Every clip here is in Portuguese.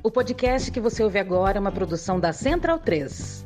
O podcast que você ouve agora é uma produção da Central 3.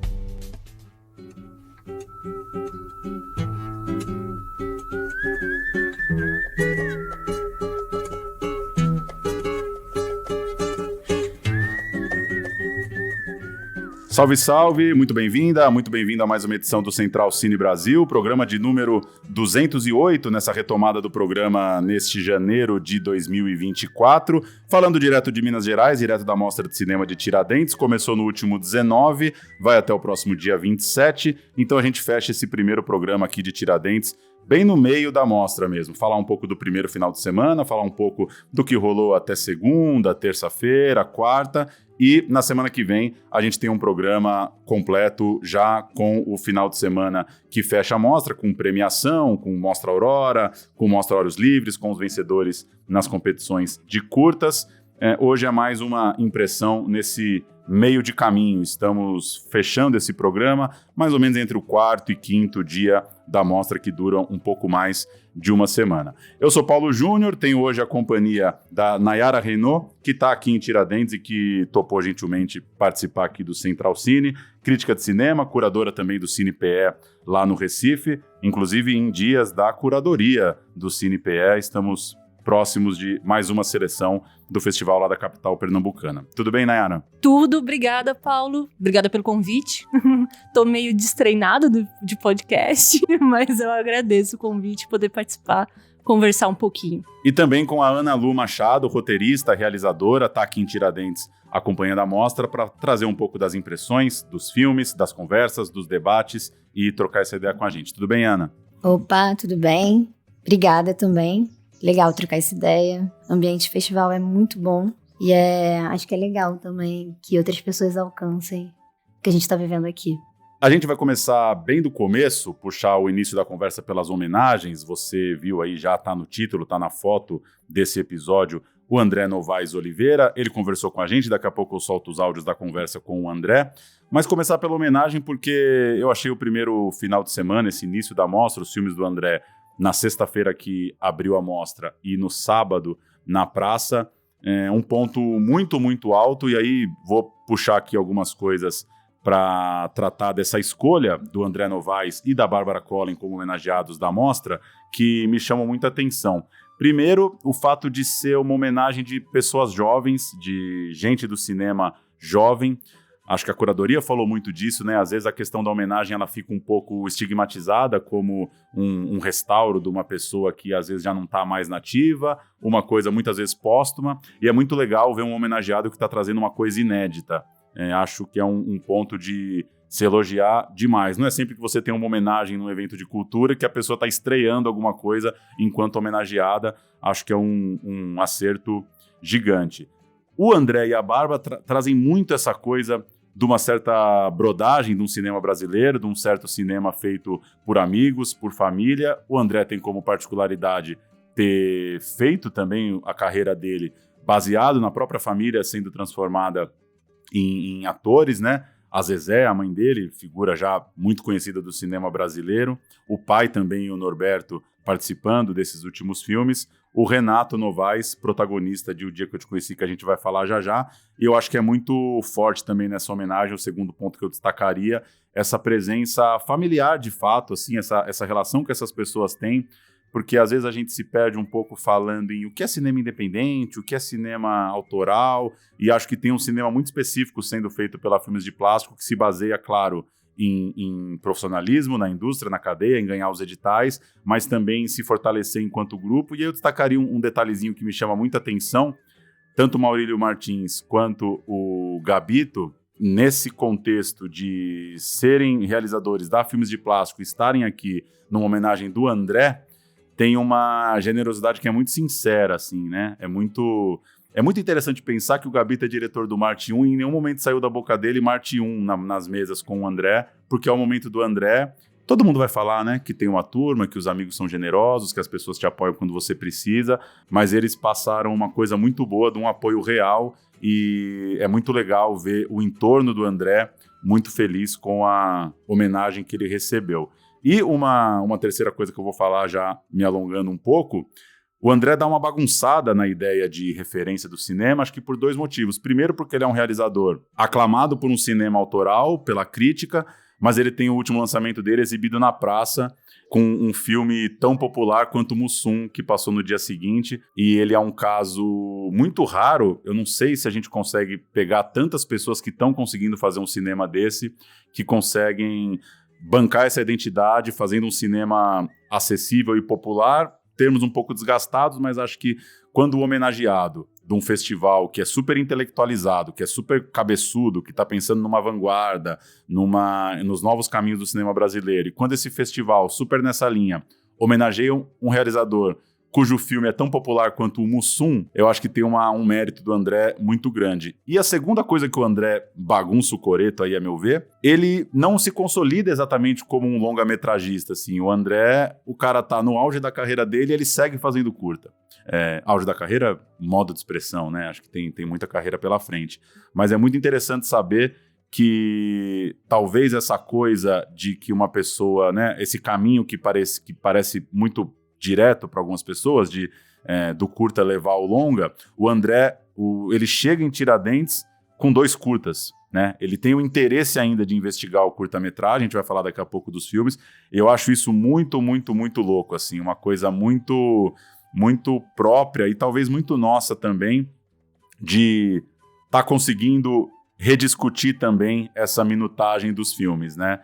Salve, salve! Muito bem-vindo a mais uma edição do Central Cine Brasil, programa de número 208, nessa retomada do programa neste janeiro de 2024. Falando direto de Minas Gerais, direto da Mostra de Cinema de Tiradentes, começou no último 19, vai até o próximo dia 27, então a gente fecha esse primeiro programa aqui de Tiradentes bem no meio da mostra mesmo, falar um pouco do primeiro final de semana, falar um pouco do que rolou até segunda, terça-feira, quarta, e na semana que vem a gente tem um programa completo já com o final de semana que fecha a mostra, com premiação, com Mostra Aurora, com Mostra Olhos Livres, com os vencedores nas competições de curtas. Hoje é mais uma impressão nesse meio de caminho. Estamos fechando esse programa mais ou menos entre o quarto e quinto dia da mostra, que dura um pouco mais de uma semana. Eu sou Paulo Júnior, tenho hoje a companhia da Nayara Renault, que está aqui em Tiradentes e que topou gentilmente participar aqui do Central Cine, crítica de cinema, curadora também do Cine PE lá no Recife, inclusive em dias da curadoria do Cine PE, estamos próximos de mais uma seleção do festival lá da capital pernambucana. Tudo bem, Nayara? Tudo, obrigada, Paulo. Obrigada pelo convite. Tô meio destreinada de podcast, mas eu agradeço o convite, poder participar, conversar um pouquinho. E também com a Ana Lu Machado, roteirista, realizadora, tá aqui em Tiradentes acompanhando a mostra para trazer um pouco das impressões, dos filmes, das conversas, dos debates e trocar essa ideia com a gente. Tudo bem, Ana? Opa, tudo bem? Obrigada também. Legal trocar essa ideia. O ambiente de festival é muito bom. E acho que é legal também que outras pessoas alcancem o que a gente está vivendo aqui. A gente vai começar bem do começo, puxar o início da conversa pelas homenagens. Você viu aí, já está no título, está na foto desse episódio, o André Novaes Oliveira. Ele conversou com a gente, daqui a pouco eu solto os áudios da conversa com o André. Mas começar pela homenagem porque eu achei o primeiro final de semana, esse início da mostra, os filmes do André, na sexta-feira que abriu a mostra e no sábado na praça, um ponto muito, muito alto. E aí vou puxar aqui algumas coisas para tratar dessa escolha do André Novaes e da Bárbara Collin como homenageados da mostra, que me chamam muita atenção. Primeiro, o fato de ser uma homenagem de pessoas jovens, de gente do cinema jovem. Acho que a curadoria falou muito disso, né? Às vezes a questão da homenagem ela fica um pouco estigmatizada como um restauro de uma pessoa que às vezes já não está mais nativa, uma coisa muitas vezes póstuma, e é muito legal ver um homenageado que está trazendo uma coisa inédita. Acho que é um ponto de se elogiar demais. Não é sempre que você tem uma homenagem num evento de cultura que a pessoa está estreando alguma coisa enquanto homenageada. Acho que é um acerto gigante. O André e a Bárbara trazem muito essa coisa de uma certa brodagem de um cinema brasileiro, de um certo cinema feito por amigos, por família. O André tem como particularidade ter feito também a carreira dele baseado na própria família sendo transformada em atores, né? A Zezé, a mãe dele, figura já muito conhecida do cinema brasileiro. O pai também, o Norberto, participando desses últimos filmes. O Renato Novaes, protagonista de O Dia Que Eu Te Conheci, que a gente vai falar já já. E eu acho que é muito forte também nessa homenagem, o segundo ponto que eu destacaria, essa presença familiar de fato, assim, essa relação que essas pessoas têm, porque às vezes a gente se perde um pouco falando em o que é cinema independente, o que é cinema autoral, e acho que tem um cinema muito específico sendo feito pela Filmes de Plástico, que se baseia, claro, em profissionalismo na indústria, na cadeia, em ganhar os editais, mas também em se fortalecer enquanto grupo. E eu destacaria um detalhezinho que me chama muita atenção, tanto o Maurílio Martins quanto o Gabito, nesse contexto de serem realizadores da Filmes de Plástico, estarem aqui numa homenagem do André, tem uma generosidade que é muito sincera, assim, né? É muito interessante pensar que o Gabito é diretor do Marte 1 e em nenhum momento saiu da boca dele Marte 1 nas mesas com o André, porque é o momento do André. Todo mundo vai falar, né, que tem uma turma, que os amigos são generosos, que as pessoas te apoiam quando você precisa, mas eles passaram uma coisa muito boa de um apoio real e é muito legal ver o entorno do André muito feliz com a homenagem que ele recebeu. E uma terceira coisa que eu vou falar já me alongando um pouco, O André dá uma bagunçada na ideia de referência do cinema, acho que por 2 motivos. Primeiro, porque ele é um realizador aclamado por um cinema autoral, pela crítica, mas ele tem o último lançamento dele exibido na praça, com um filme tão popular quanto Mussum, que passou no dia seguinte, e ele é um caso muito raro. Eu não sei se a gente consegue pegar tantas pessoas que estão conseguindo fazer um cinema desse, que conseguem bancar essa identidade, fazendo um cinema acessível e popular, termos um pouco desgastados, mas acho que quando o homenageado de um festival que é super intelectualizado, que é super cabeçudo, que está pensando numa vanguarda, nos novos caminhos do cinema brasileiro, e quando esse festival, super nessa linha, homenageia um realizador cujo filme é tão popular quanto o Mussum, eu acho que tem um mérito do André muito grande. E a segunda coisa que o André bagunça o coreto aí, a meu ver, ele não se consolida exatamente como um longa-metragista, assim. O André, o cara tá no auge da carreira dele e ele segue fazendo curta. Auge da carreira, modo de expressão, né? Acho que tem muita carreira pela frente. Mas é muito interessante saber que talvez essa coisa de que uma pessoa, né, esse caminho que parece muito direto para algumas pessoas, do curta levar ao longa, o André, ele chega em Tiradentes com 2 curtas, né? Ele tem o interesse ainda de investigar o curta-metragem, a gente vai falar daqui a pouco dos filmes. Eu acho isso muito, muito, muito louco, assim, uma coisa muito, muito própria e talvez muito nossa também, de estar conseguindo rediscutir também essa minutagem dos filmes, né?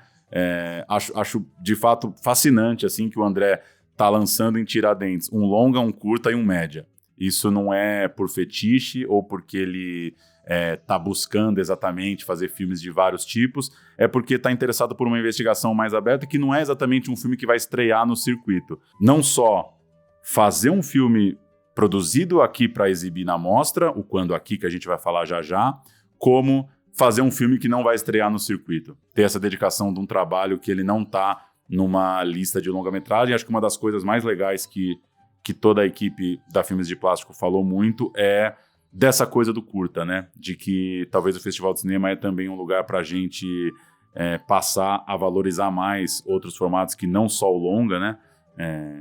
Acho de fato fascinante, assim, que o André tá lançando em Tiradentes um longa, um curta e um média. Isso não é por fetiche ou porque ele tá buscando exatamente fazer filmes de vários tipos, é porque tá interessado por uma investigação mais aberta, que não é exatamente um filme que vai estrear no circuito. Não só fazer um filme produzido aqui para exibir na mostra, o Quando Aqui, que a gente vai falar já já, como fazer um filme que não vai estrear no circuito. Ter essa dedicação de um trabalho que ele não tá numa lista de longa-metragem. Acho que uma das coisas mais legais que toda a equipe da Filmes de Plástico falou muito é dessa coisa do curta, né? De que talvez o Festival de Cinema é também um lugar para a gente passar a valorizar mais outros formatos que não só o longa, né?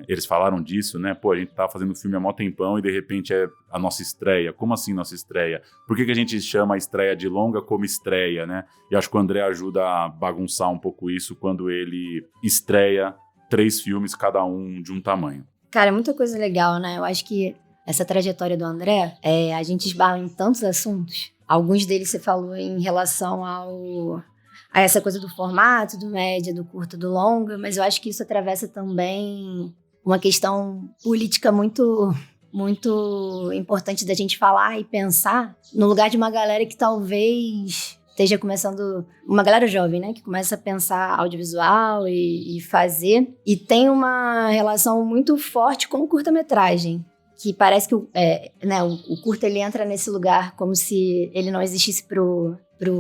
Eles falaram disso, né? Pô, a gente tá fazendo filme há mó tempão e de repente é a nossa estreia. Como assim nossa estreia? Por que a gente chama a estreia de longa como estreia, né? E acho que o André ajuda a bagunçar um pouco isso quando ele estreia 3 filmes, cada um de um tamanho. Cara, é muita coisa legal, né? Eu acho que essa trajetória do André, a gente esbarra em tantos assuntos. Alguns deles você falou em relação a essa coisa do formato, do média, do curto, do longa, mas eu acho que isso atravessa também uma questão política muito, muito importante da gente falar e pensar no lugar de uma galera que talvez esteja começando, uma galera jovem, né, que começa a pensar audiovisual e fazer, e tem uma relação muito forte com o curta-metragem, que parece que o curta ele entra nesse lugar como se ele não existisse pro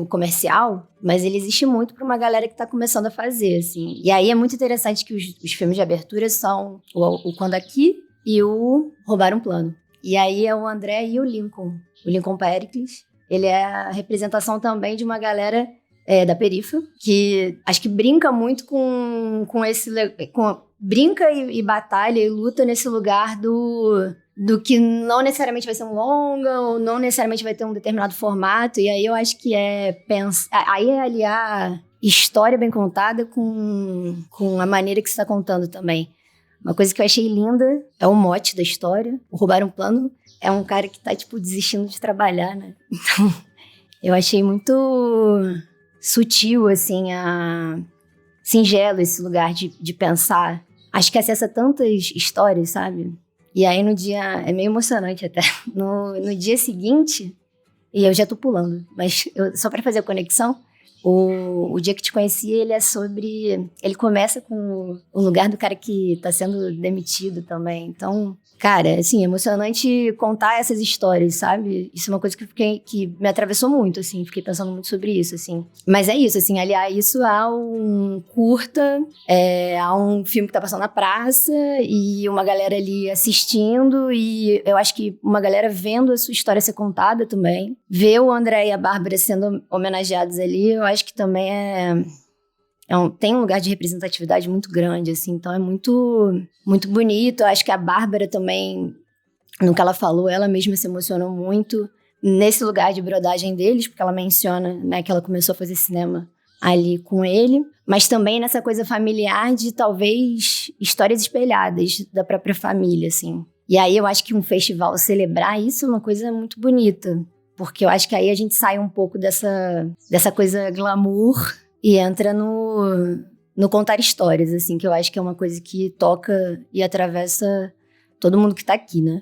comercial, mas ele existe muito para uma galera que tá começando a fazer, assim. E aí é muito interessante que os filmes de abertura são o Quando Aqui e o Roubar um Plano. E aí é o André e o Lincoln Pericles. Ele é a representação também de uma galera da perifa, que acho que brinca muito com esse... brinca e batalha e luta nesse lugar do que não necessariamente vai ser um longa, ou não necessariamente vai ter um determinado formato, e aí eu acho que aí é aliar história bem contada com a maneira que você está contando também. Uma coisa que eu achei linda é o mote da história. O Roubar um Plano é um cara que tá, tipo, desistindo de trabalhar, né? Então, eu achei muito sutil, assim, singelo esse lugar de pensar. Acho que acessa tantas histórias, sabe? E aí no dia, é meio emocionante até, no dia seguinte, e eu já tô pulando, mas só pra fazer a conexão, o Dia que Te Conheci, ele começa com o lugar do cara que tá sendo demitido também. Então, cara, assim, é emocionante contar essas histórias, sabe? Isso é uma coisa que me atravessou muito, assim, fiquei pensando muito sobre isso, assim. Mas é isso, assim, aliar isso a um curta, a um filme que tá passando na praça e uma galera ali assistindo, e eu acho que uma galera vendo a sua história ser contada também. Ver o André e a Bárbara sendo homenageados ali, eu acho que também tem um lugar de representatividade muito grande, assim, então é muito, muito bonito. Eu acho que a Bárbara também, no que ela falou, ela mesma se emocionou muito nesse lugar de brodagem deles, porque ela menciona, né, que ela começou a fazer cinema ali com ele, mas também nessa coisa familiar de talvez histórias espelhadas da própria família, assim. E aí eu acho que um festival celebrar isso é uma coisa muito bonita, porque eu acho que aí a gente sai um pouco dessa coisa glamour e entra no contar histórias, assim, que eu acho que é uma coisa que toca e atravessa todo mundo que tá aqui, né?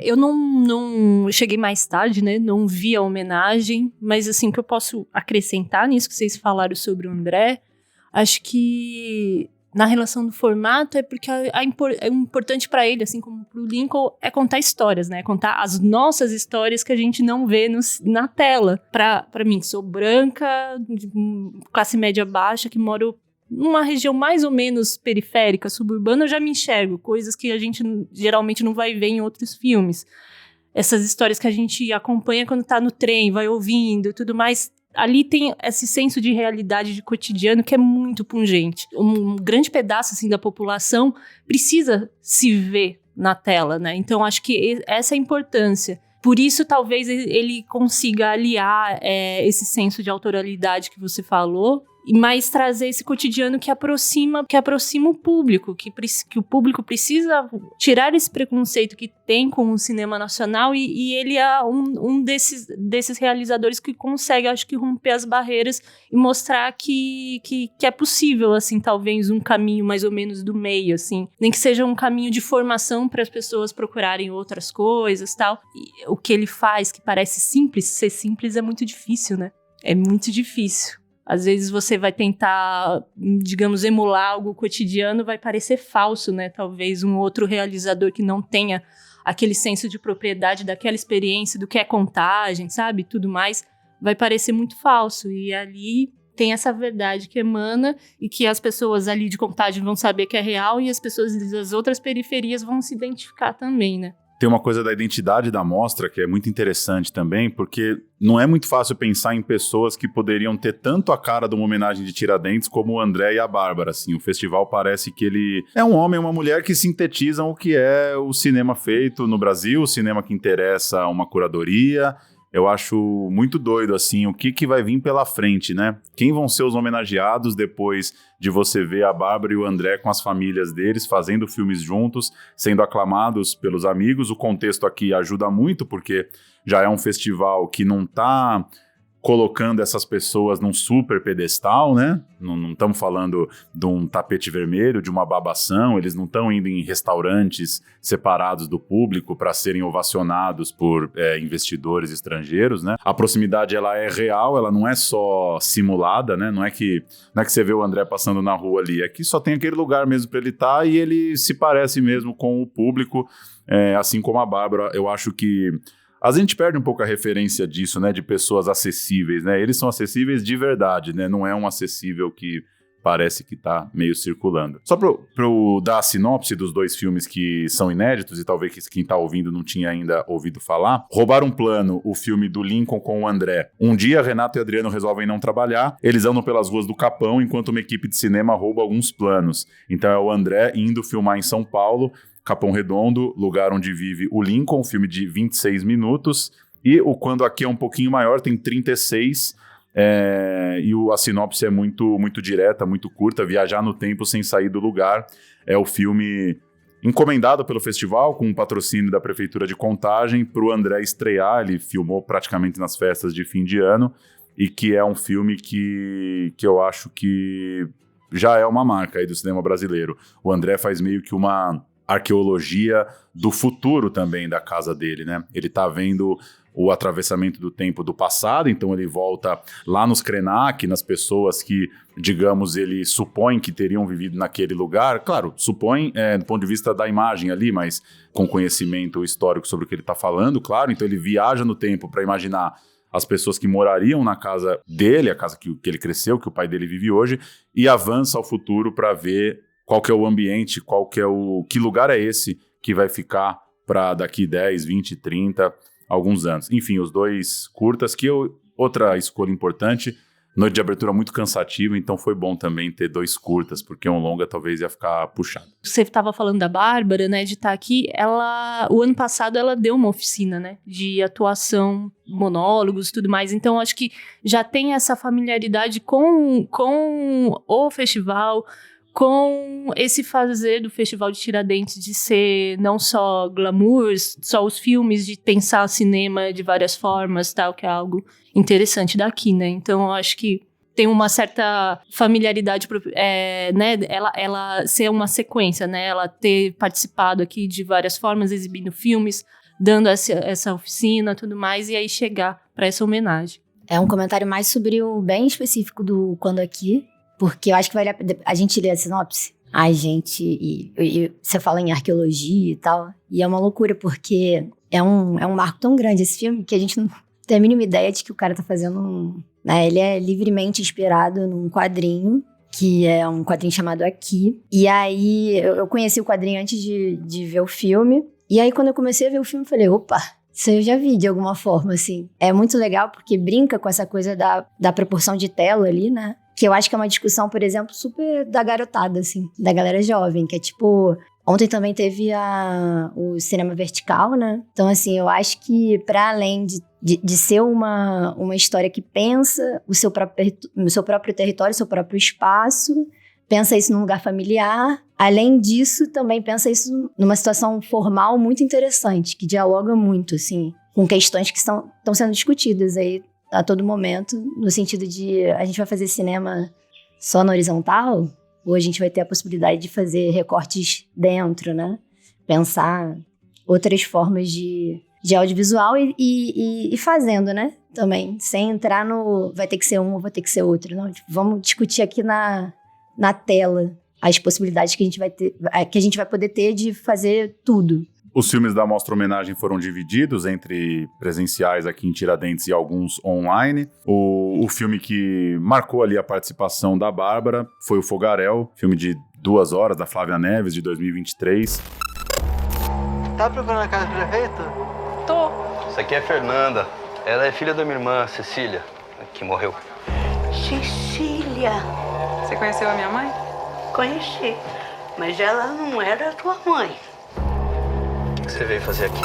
Eu não cheguei mais tarde, né? Não vi a homenagem, mas assim, o que eu posso acrescentar nisso que vocês falaram sobre o André, acho que na relação do formato é porque é importante pra ele, assim como pro Lincoln, é contar histórias, né? Contar as nossas histórias que a gente não vê na tela. Pra mim, que sou branca, de classe média baixa, que moro numa região mais ou menos periférica, suburbana, eu já me enxergo. Coisas que a gente geralmente não vai ver em outros filmes. Essas histórias que a gente acompanha quando tá no trem, vai ouvindo e tudo mais. Ali tem esse senso de realidade, de cotidiano, que é muito pungente. Um grande pedaço, assim, da população precisa se ver na tela, né? Então, acho que essa é a importância. Por isso, talvez ele consiga aliar esse senso de autoralidade que você falou, mas trazer esse cotidiano que aproxima o público, que o público precisa tirar esse preconceito que tem com o cinema nacional e ele é um desses realizadores que consegue, acho que, romper as barreiras e mostrar que é possível, assim, talvez um caminho mais ou menos do meio, assim, nem que seja um caminho de formação para as pessoas procurarem outras coisas, tal. E o que ele faz, que parece simples, ser simples é muito difícil, né? É muito difícil. Às vezes você vai tentar, digamos, emular algo cotidiano, vai parecer falso, né? Talvez um outro realizador que não tenha aquele senso de propriedade daquela experiência, do que é contagem, sabe? Tudo mais, vai parecer muito falso. E ali tem essa verdade que emana e que as pessoas ali de Contagem vão saber que é real e as pessoas das outras periferias vão se identificar também, né? Tem uma coisa da identidade da mostra que é muito interessante também, porque não é muito fácil pensar em pessoas que poderiam ter tanto a cara de uma homenagem de Tiradentes como o André e a Bárbara, assim. O festival parece que ele é um homem e uma mulher que sintetizam o que é o cinema feito no Brasil, o cinema que interessa a uma curadoria. Eu acho muito doido, assim, o que vai vir pela frente, né? Quem vão ser os homenageados depois de você ver a Bárbara e o André com as famílias deles, fazendo filmes juntos, sendo aclamados pelos amigos. O contexto aqui ajuda muito, porque já é um festival que não está colocando essas pessoas num super pedestal, né? Não estamos falando de um tapete vermelho, de uma babação, eles não estão indo em restaurantes separados do público para serem ovacionados por investidores estrangeiros, né? A proximidade, ela é real, ela não é só simulada, né? Não é que você vê o André passando na rua ali, é que só tem aquele lugar mesmo para ele estar e ele se parece mesmo com o público, assim como a Bárbara. Eu acho que a gente perde um pouco a referência disso, né, de pessoas acessíveis, né? Eles são acessíveis de verdade, né? Não é um acessível que parece que tá meio circulando. Só pra eu dar a sinopse dos dois filmes que são inéditos e talvez quem tá ouvindo não tinha ainda ouvido falar. Roubar um Plano, o filme do Lincoln com o André. Um dia, Renato e Adriano resolvem não trabalhar, eles andam pelas ruas do Capão enquanto uma equipe de cinema rouba alguns planos. Então é o André indo filmar em São Paulo, Capão Redondo, lugar onde vive o Lincoln, filme de 26 minutos, e o Quando Aqui é um pouquinho maior, tem 36, e a sinopse é muito, muito direta, muito curta, viajar no tempo sem sair do lugar. É o filme encomendado pelo festival, com um patrocínio da Prefeitura de Contagem, para o André estrear. Ele filmou praticamente nas festas de fim de ano, e que é um filme que eu acho que já é uma marca aí do cinema brasileiro. O André faz meio que uma arqueologia do futuro também da casa dele, né? Ele tá vendo o atravessamento do tempo do passado, então ele volta lá nos Krenak, nas pessoas que, digamos, ele supõe que teriam vivido naquele lugar. Claro, supõe do ponto de vista da imagem ali, mas com conhecimento histórico sobre o que ele tá falando, claro. Então ele viaja no tempo para imaginar as pessoas que morariam na casa dele, a casa que ele cresceu, que o pai dele vive hoje, e avança ao futuro para ver qual que é o ambiente, que lugar é esse que vai ficar para daqui 10, 20, 30, alguns anos. Enfim, os dois curtas, outra escolha importante, noite de abertura muito cansativa, então foi bom também ter 2 curtas, porque um longa talvez ia ficar puxado. Você estava falando da Bárbara, né, de estar aqui. O ano passado, ela deu uma oficina, né, de atuação, monólogos e tudo mais. Então, acho que já tem essa familiaridade com o festival, com esse fazer do Festival de Tiradentes de ser não só glamour, só os filmes, de pensar cinema de várias formas, tal, que é algo interessante daqui, né? Então, eu acho que tem uma certa familiaridade, né? Ela ser uma sequência, né? Ela ter participado aqui de várias formas, exibindo filmes, dando essa oficina, tudo mais, e aí chegar para essa homenagem. É um comentário mais sobre o bem específico do Quando Aqui, porque eu acho que vale a gente lê a sinopse. E você fala em arqueologia e tal, e é uma loucura, porque é um marco tão grande esse filme que a gente não tem a mínima ideia de que o cara tá fazendo né, ele é livremente inspirado num quadrinho, que é um quadrinho chamado Aqui. E aí, eu conheci o quadrinho antes de ver o filme. E aí, quando eu comecei a ver o filme, eu falei, opa, isso eu já vi de alguma forma, assim. É muito legal porque brinca com essa coisa da proporção de tela ali, né? Que eu acho que é uma discussão, por exemplo, super da garotada, assim, da galera jovem, que é tipo... Ontem também teve o cinema vertical, né? Então, assim, eu acho que para além de ser uma história que pensa o seu próprio território, o seu próprio espaço, pensa isso num lugar familiar, além disso, também pensa isso numa situação formal muito interessante, que dialoga muito, assim, com questões que estão sendo discutidas aí a todo momento, no sentido de a gente vai fazer cinema só na horizontal, ou a gente vai ter a possibilidade de fazer recortes dentro, né? Pensar outras formas de audiovisual e fazendo, né? Também, sem entrar no vai ter que ser um ou vai ter que ser outro. Não, tipo, vamos discutir aqui na tela as possibilidades que a gente vai poder ter de fazer tudo. Os filmes da Mostra Homenagem foram divididos entre presenciais aqui em Tiradentes e alguns online. O filme que marcou ali a participação da Bárbara foi o Fogaréu, filme de 2 horas, da Flávia Neves, de 2023. Tá procurando a casa do prefeito? Tô. Isso aqui é Fernanda. Ela é filha da minha irmã, Cecília, que morreu. Cecília. Você conheceu a minha mãe? Conheci, mas ela não era tua mãe. O que você veio fazer aqui?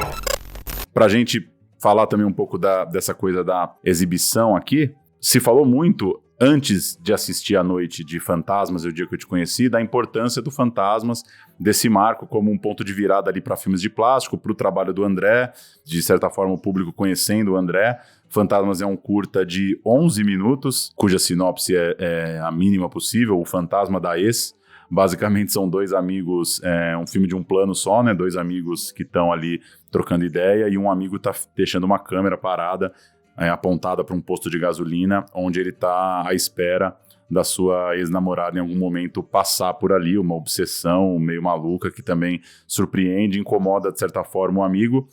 Pra gente falar também um pouco dessa coisa da exibição aqui, se falou muito, antes de assistir a Noite de Fantasmas, o dia que eu te conheci, da importância do Fantasmas, desse marco como um ponto de virada ali para filmes de plástico, para o trabalho do André, de certa forma o público conhecendo o André. Fantasmas é um curta de 11 minutos, cuja sinopse é a mínima possível, o fantasma da ex. Basicamente são 2 amigos, um filme de um plano só, né? 2 amigos que estão ali trocando ideia e um amigo tá deixando uma câmera parada, apontada para um posto de gasolina, onde ele tá à espera da sua ex-namorada em algum momento passar por ali, uma obsessão meio maluca que também surpreende, incomoda de certa forma o amigo.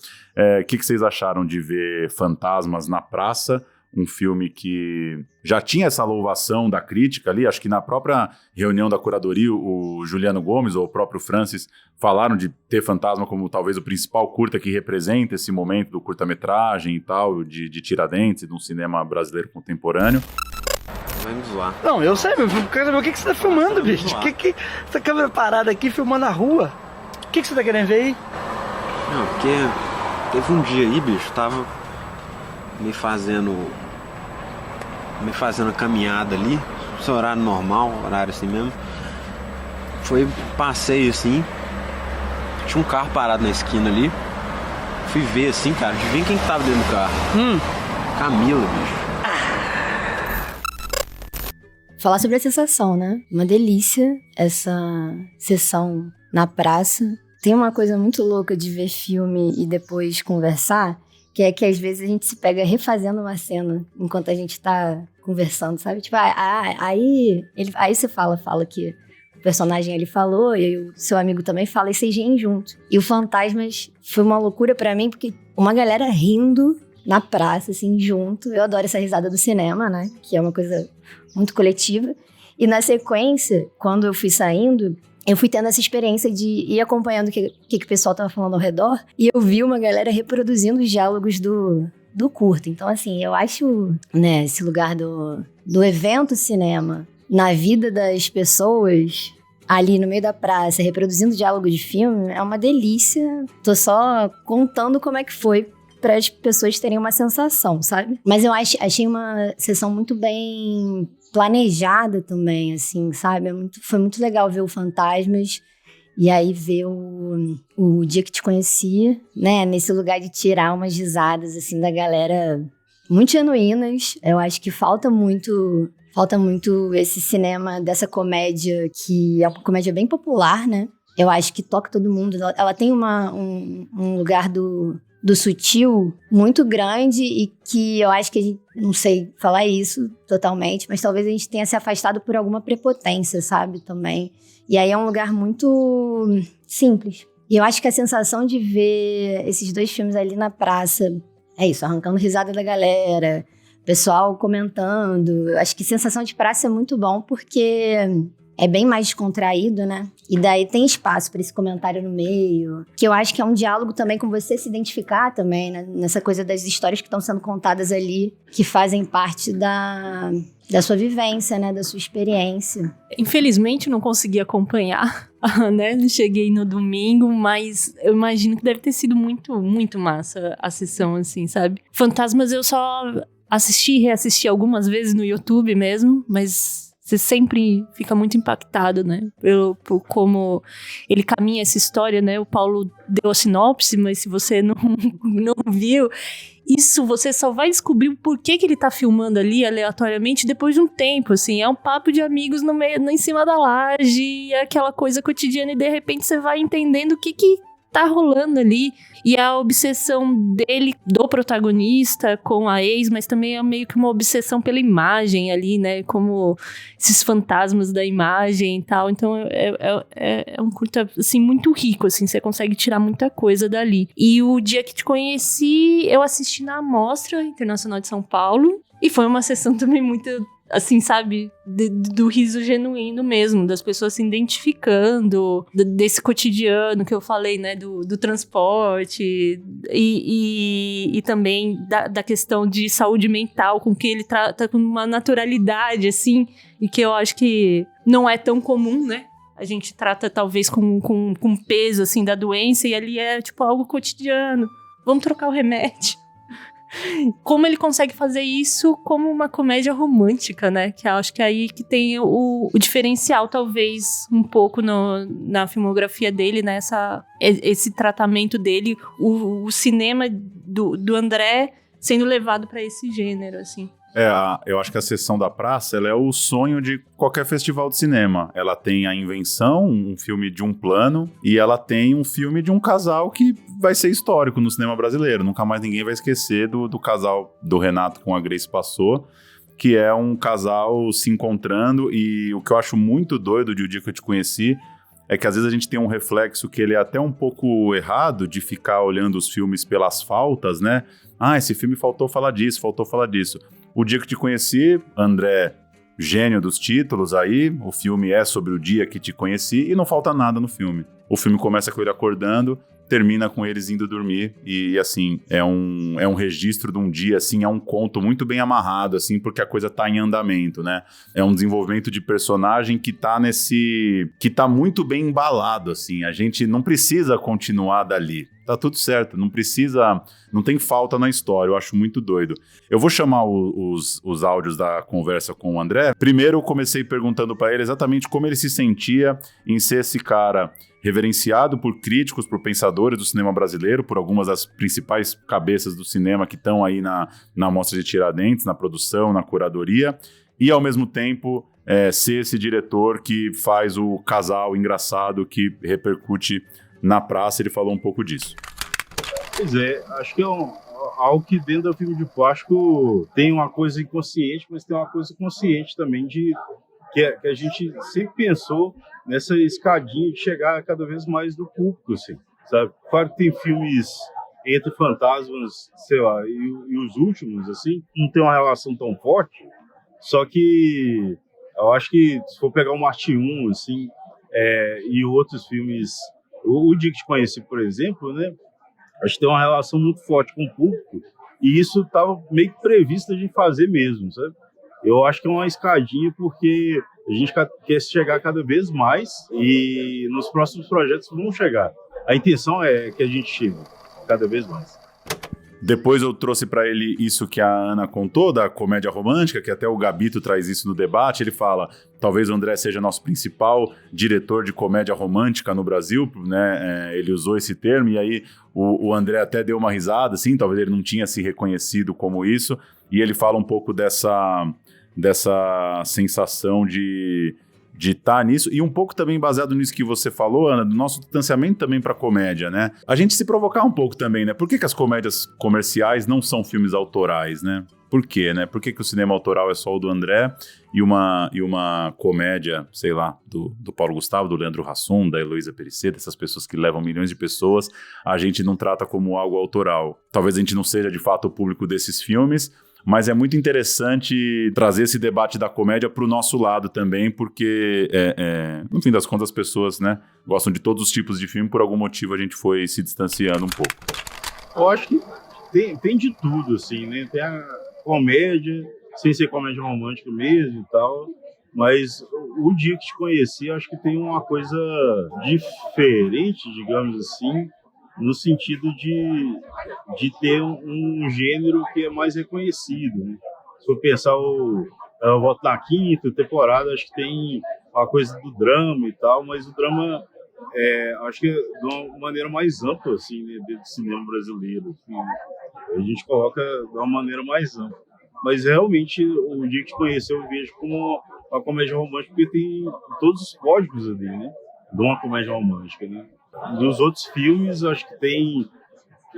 O que vocês acharam de ver Fantasmas na Praça? Um filme que já tinha essa louvação da crítica ali, acho que na própria reunião da curadoria, o Juliano Gomes ou o próprio Francis falaram de ter Fantasma como talvez o principal curta que representa esse momento do curta-metragem e tal, de Tiradentes, de um cinema brasileiro contemporâneo. Vai me zoar. Não, eu sei, meu filho, quero saber o que você tá filmando, bicho? Que essa câmera parada aqui filmando a rua? O que você tá querendo ver aí? Não, porque teve um dia aí, bicho, tava me fazendo a caminhada ali, esse horário normal, horário assim mesmo. Foi passeio assim, tinha um carro parado na esquina ali. Fui ver assim, cara, adivinha quem que tava dentro do carro? Camila, bicho. Falar sobre a sensação, né? Uma delícia essa sessão na praça. Tem uma coisa muito louca de ver filme e depois conversar, que é que às vezes a gente se pega refazendo uma cena enquanto a gente tá conversando, sabe? Tipo, aí você fala que o personagem ali falou, e o seu amigo também fala, e vocês riem junto. E o Fantasmas foi uma loucura pra mim, porque uma galera rindo na praça, assim, junto. Eu adoro essa risada do cinema, né? Que é uma coisa muito coletiva. E na sequência, quando eu fui saindo, eu fui tendo essa experiência de ir acompanhando o que o pessoal tava falando ao redor. E eu vi uma galera reproduzindo os diálogos do curta. Então, assim, eu acho, né, esse lugar do evento cinema na vida das pessoas, ali no meio da praça, reproduzindo diálogo de filme, é uma delícia. Tô só contando como é que foi para as pessoas terem uma sensação, sabe? Mas eu achei uma sessão muito bem planejada também, assim, sabe? Foi muito legal ver o Fantasmas e aí ver o Dia que Te Conheci, né? Nesse lugar de tirar umas risadas, assim, da galera muito genuínas. Eu acho que falta muito esse cinema dessa comédia, que é uma comédia bem popular, né? Eu acho que toca todo mundo. Ela tem um lugar do sutil muito grande e que eu acho que a gente, não sei falar isso totalmente, mas talvez a gente tenha se afastado por alguma prepotência, sabe, também. E aí é um lugar muito simples. E eu acho que a sensação de ver esses dois filmes ali na praça, é isso, arrancando risada da galera, pessoal comentando. Eu acho que sensação de praça é muito bom porque é bem mais descontraído, né? E daí tem espaço para esse comentário no meio, que eu acho que é um diálogo também com você se identificar também, né? Nessa coisa das histórias que estão sendo contadas ali, que fazem parte da sua vivência, né? Da sua experiência. Infelizmente não consegui acompanhar, né? Não cheguei no domingo, mas eu imagino que deve ter sido muito, muito massa a sessão, assim, sabe? Fantasmas eu só assisti e reassisti algumas vezes no YouTube mesmo, mas você sempre fica muito impactado, né? Por como ele caminha essa história, né? O Paulo deu a sinopse, mas se você não viu, isso você só vai descobrir o porquê que ele tá filmando ali aleatoriamente depois de um tempo, assim. É um papo de amigos no meio, em cima da laje, é aquela coisa cotidiana e de repente você vai entendendo o que tá rolando ali. E a obsessão dele, do protagonista, com a ex, mas também é meio que uma obsessão pela imagem ali, né? Como esses fantasmas da imagem e tal. Então é um curta, assim, muito rico, assim. Você consegue tirar muita coisa dali. E o Dia que Te Conheci, eu assisti na Mostra Internacional de São Paulo. E foi uma sessão também muito, assim, sabe, do riso genuíno mesmo, das pessoas se identificando, desse cotidiano que eu falei, né, do transporte e também da questão de saúde mental, com que ele trata com uma naturalidade, assim, e que eu acho que não é tão comum, né? A gente trata talvez com peso, assim, da doença, e ali é, tipo, algo cotidiano. Vamos trocar o remédio. Como ele consegue fazer isso como uma comédia romântica, né? Que eu acho que é aí que tem o diferencial, talvez, um pouco na filmografia dele, né? Esse tratamento dele, o cinema do André sendo levado para esse gênero, assim. Eu acho que a Sessão da Praça, ela é o sonho de qualquer festival de cinema. Ela tem a invenção, um filme de um plano, e ela tem um filme de um casal que vai ser histórico no cinema brasileiro. Nunca mais ninguém vai esquecer do casal do Renato com a Grace Passou, que é um casal se encontrando, e o que eu acho muito doido de O Dia que Eu Te Conheci é que às vezes a gente tem um reflexo que ele é até um pouco errado de ficar olhando os filmes pelas faltas, né? Ah, esse filme faltou falar disso, faltou falar disso. O Dia que Te Conheci, André, gênio dos títulos aí, o filme é sobre o dia que te conheci e não falta nada no filme. O filme começa com ele acordando, termina com eles indo dormir e assim, é um registro de um dia, assim, é um conto muito bem amarrado, assim, porque a coisa tá em andamento, né? É um desenvolvimento de personagem que tá muito bem embalado, assim, a gente não precisa continuar dali. Tá tudo certo, não tem falta na história, eu acho muito doido. Eu vou chamar os áudios da conversa com o André. Primeiro eu comecei perguntando pra ele exatamente como ele se sentia em ser esse cara reverenciado por críticos, por pensadores do cinema brasileiro, por algumas das principais cabeças do cinema que estão aí na Mostra de Tiradentes, na produção, na curadoria, e ao mesmo tempo ser esse diretor que faz o casal engraçado que repercute na praça. Ele falou um pouco disso. Pois é, acho que é algo que dentro do filme de plástico tem uma coisa inconsciente, mas tem uma coisa consciente também que a gente sempre pensou nessa escadinha de chegar cada vez mais no público, assim, sabe? Claro que tem filmes entre fantasmas, sei lá, e os últimos, assim, não tem uma relação tão forte, só que eu acho que se for pegar o Marte 1, assim, e outros filmes, o Dia que Te Conheci, por exemplo, né? Acho que tem uma relação muito forte com o público, E isso estava meio que previsto de fazer mesmo, sabe? Eu acho que é uma escadinha porque a gente quer chegar cada vez mais e nos próximos projetos vamos chegar. A intenção é que a gente chegue cada vez mais. Depois eu trouxe para ele isso que a Ana contou, da comédia romântica, que até o Gabito traz isso no debate. Ele fala, talvez o André seja nosso principal diretor de comédia romântica no Brasil, né? Ele usou esse termo, e aí o André até deu uma risada, assim, talvez ele não tinha se reconhecido como isso, e ele fala um pouco dessa sensação de estar nisso, e um pouco também baseado nisso que você falou, Ana, do nosso distanciamento também para comédia, né? A gente se provocar um pouco também, né? Por que as comédias comerciais não são filmes autorais, né? Por quê, né? Por que o cinema autoral é só o do André e uma comédia, sei lá, do Paulo Gustavo, do Leandro Hassum, da Heloísa Perissé, dessas pessoas que levam milhões de pessoas, a gente não trata como algo autoral. Talvez a gente não seja de fato o público desses filmes, mas é muito interessante trazer esse debate da comédia para o nosso lado também, porque, no fim das contas, as pessoas, né, gostam de todos os tipos de filme, por algum motivo a gente foi se distanciando um pouco. Eu acho que tem de tudo, assim, né? Tem a comédia, sem ser comédia romântica mesmo e tal, mas o dia que te conheci, eu acho que tem uma coisa diferente, digamos assim, no sentido de ter um gênero que é mais reconhecido, né? Se for pensar eu volto na quinta temporada, acho que tem uma coisa do drama e tal, mas o drama acho que é de uma maneira mais ampla, assim, né, dentro do cinema brasileiro, assim, né? A gente coloca de uma maneira mais ampla. Mas realmente, o dia que te conheceu, eu vejo como uma comédia romântica, porque tem todos os códigos ali, né, de uma comédia romântica, né? Dos outros filmes, acho que tem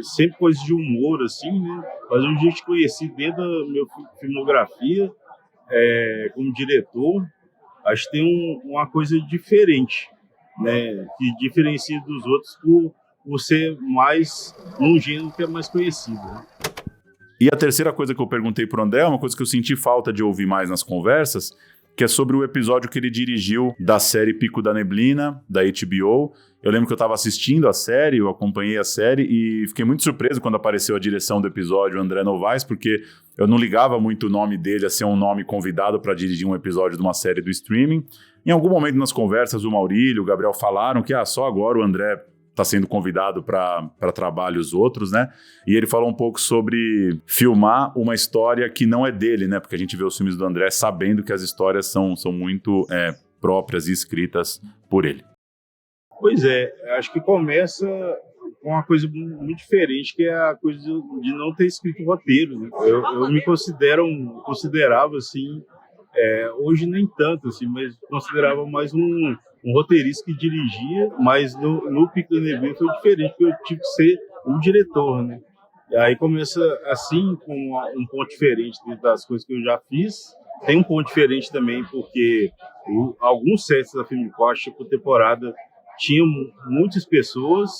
sempre coisas de humor, assim, né? Mas um dia que te conheci dentro da minha filmografia, como diretor, acho que tem uma coisa diferente, né? Que diferencia dos outros por ser mais num gênero que é mais conhecido, né? E a terceira coisa que eu perguntei pro André, uma coisa que eu senti falta de ouvir mais nas conversas, que é sobre o episódio que ele dirigiu da série Pico da Neblina, da HBO. Eu lembro que eu estava assistindo a série, eu acompanhei a série e fiquei muito surpreso quando apareceu a direção do episódio, André Novaes, porque eu não ligava muito o nome dele a ser um nome convidado para dirigir um episódio de uma série do streaming. Em algum momento nas conversas, o Maurílio, o Gabriel falaram que só agora o André está sendo convidado para trabalhos outros, né? E ele falou um pouco sobre filmar uma história que não é dele, né? Porque a gente vê os filmes do André sabendo que as histórias são muito próprias e escritas por ele. Pois acho que começa com uma coisa muito diferente, que é a coisa de não ter escrito roteiro, né? Eu me considerava assim, hoje nem tanto, assim, mas considerava mais um roteirista que dirigia, mas no Pico da Neblina foi diferente, porque eu tive que ser um diretor, né? E aí começa assim, com um ponto diferente das coisas que eu já fiz. Tem um ponto diferente também, porque alguns sets da Filme Costa, por temporada, tinham muitas pessoas,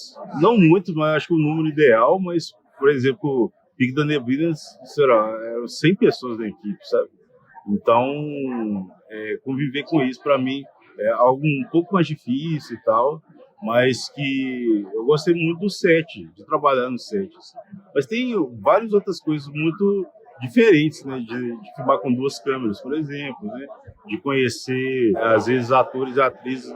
não muitos, mas acho que o número ideal, mas, por exemplo, Pico da Neblina, eram 100 pessoas na equipe, sabe? Então, conviver com isso, para mim, é algo um pouco mais difícil e tal, mas que eu gostei muito do set, de trabalhar no set. Assim. Mas tem várias outras coisas muito diferentes, né? De filmar com 2 câmeras, por exemplo, né? De conhecer, às vezes, atores e atrizes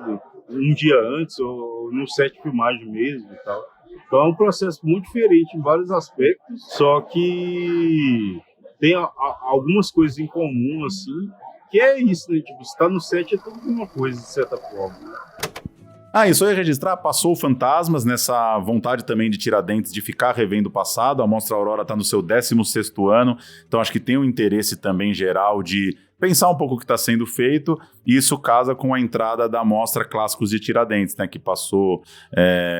um dia antes ou no set de filmagem mesmo e tal. Então é um processo muito diferente em vários aspectos, só que tem algumas coisas em comum, assim, que é isso, né? Tipo, estar no set é tudo uma coisa, de certa forma. Né? Isso aí é registrar, passou o Fantasmas, nessa vontade também de Tiradentes de ficar revendo o passado. A Mostra Aurora está no seu 16º ano, então acho que tem um interesse também geral de pensar um pouco o que está sendo feito, e isso casa com a entrada da Mostra Clássicos de Tiradentes, né, que passou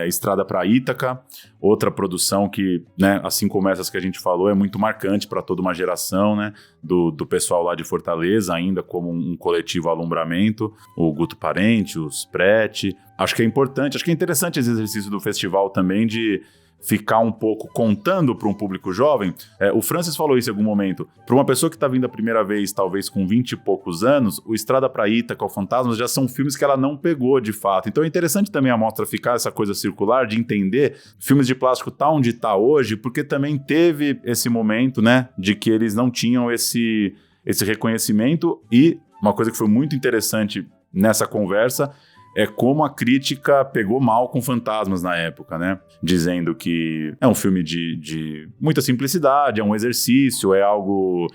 Estrada para Ítaca, outra produção que, né, assim como essas que a gente falou, é muito marcante para toda uma geração, né, do pessoal lá de Fortaleza, ainda como um coletivo alumbramento, o Guto Parente, os Prete. Acho que é importante, acho que é interessante esse exercício do festival também de ficar um pouco contando para um público jovem. O Francis falou isso em algum momento. Para uma pessoa que está vindo a primeira vez, talvez com 20 e poucos anos, o Estrada para Ítaca, o Fantasmas, já são filmes que ela não pegou de fato. Então é interessante também a mostra ficar essa coisa circular, de entender filmes de plástico tá onde tá hoje, porque também teve esse momento, né, de que eles não tinham esse reconhecimento. E uma coisa que foi muito interessante nessa conversa é como a crítica pegou mal com Fantasmas na época, né? Dizendo que é um filme de muita simplicidade, é um exercício, é algo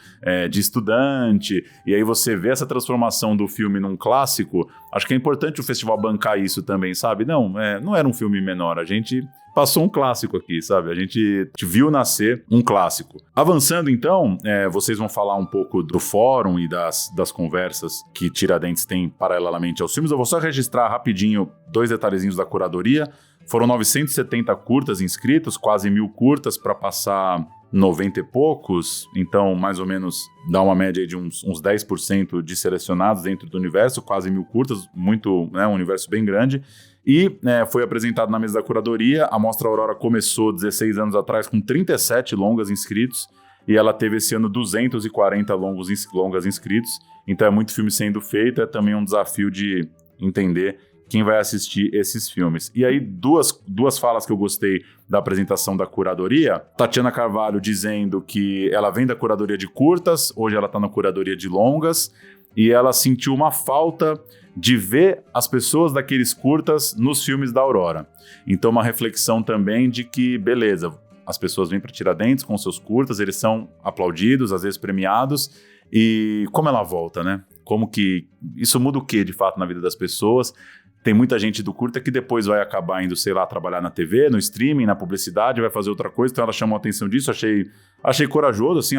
de estudante. E aí você vê essa transformação do filme num clássico. Acho que é importante o festival bancar isso também, sabe? Não era um filme menor, a gente passou um clássico aqui, sabe? A gente viu nascer um clássico. Avançando, então, vocês vão falar um pouco do fórum e das conversas que Tiradentes tem paralelamente aos filmes. Eu vou só registrar rapidinho 2 detalhezinhos da curadoria. Foram 970 curtas inscritos, quase 1.000 curtas para passar 90 e poucos. Então, mais ou menos, dá uma média de uns 10% de selecionados dentro do universo, quase 1.000 curtas, muito, né, um universo bem grande. E foi apresentado na mesa da curadoria. A Mostra Aurora começou 16 anos atrás com 37 longas inscritos e ela teve esse ano 240 longas inscritos. Então é muito filme sendo feito, é também um desafio de entender quem vai assistir esses filmes. E aí duas falas que eu gostei da apresentação da curadoria. Tatiana Carvalho dizendo que ela vem da curadoria de curtas, hoje ela está na curadoria de longas, e ela sentiu uma falta de ver as pessoas daqueles curtas nos filmes da Aurora. Então uma reflexão também de que, beleza, as pessoas vêm para Tiradentes com seus curtas, eles são aplaudidos, às vezes premiados, e como ela volta, né? Como que isso muda o que de fato na vida das pessoas? Tem muita gente do curta que depois vai acabar indo, sei lá, trabalhar na TV, no streaming, na publicidade, vai fazer outra coisa, então ela chamou a atenção disso, achei corajoso, assim,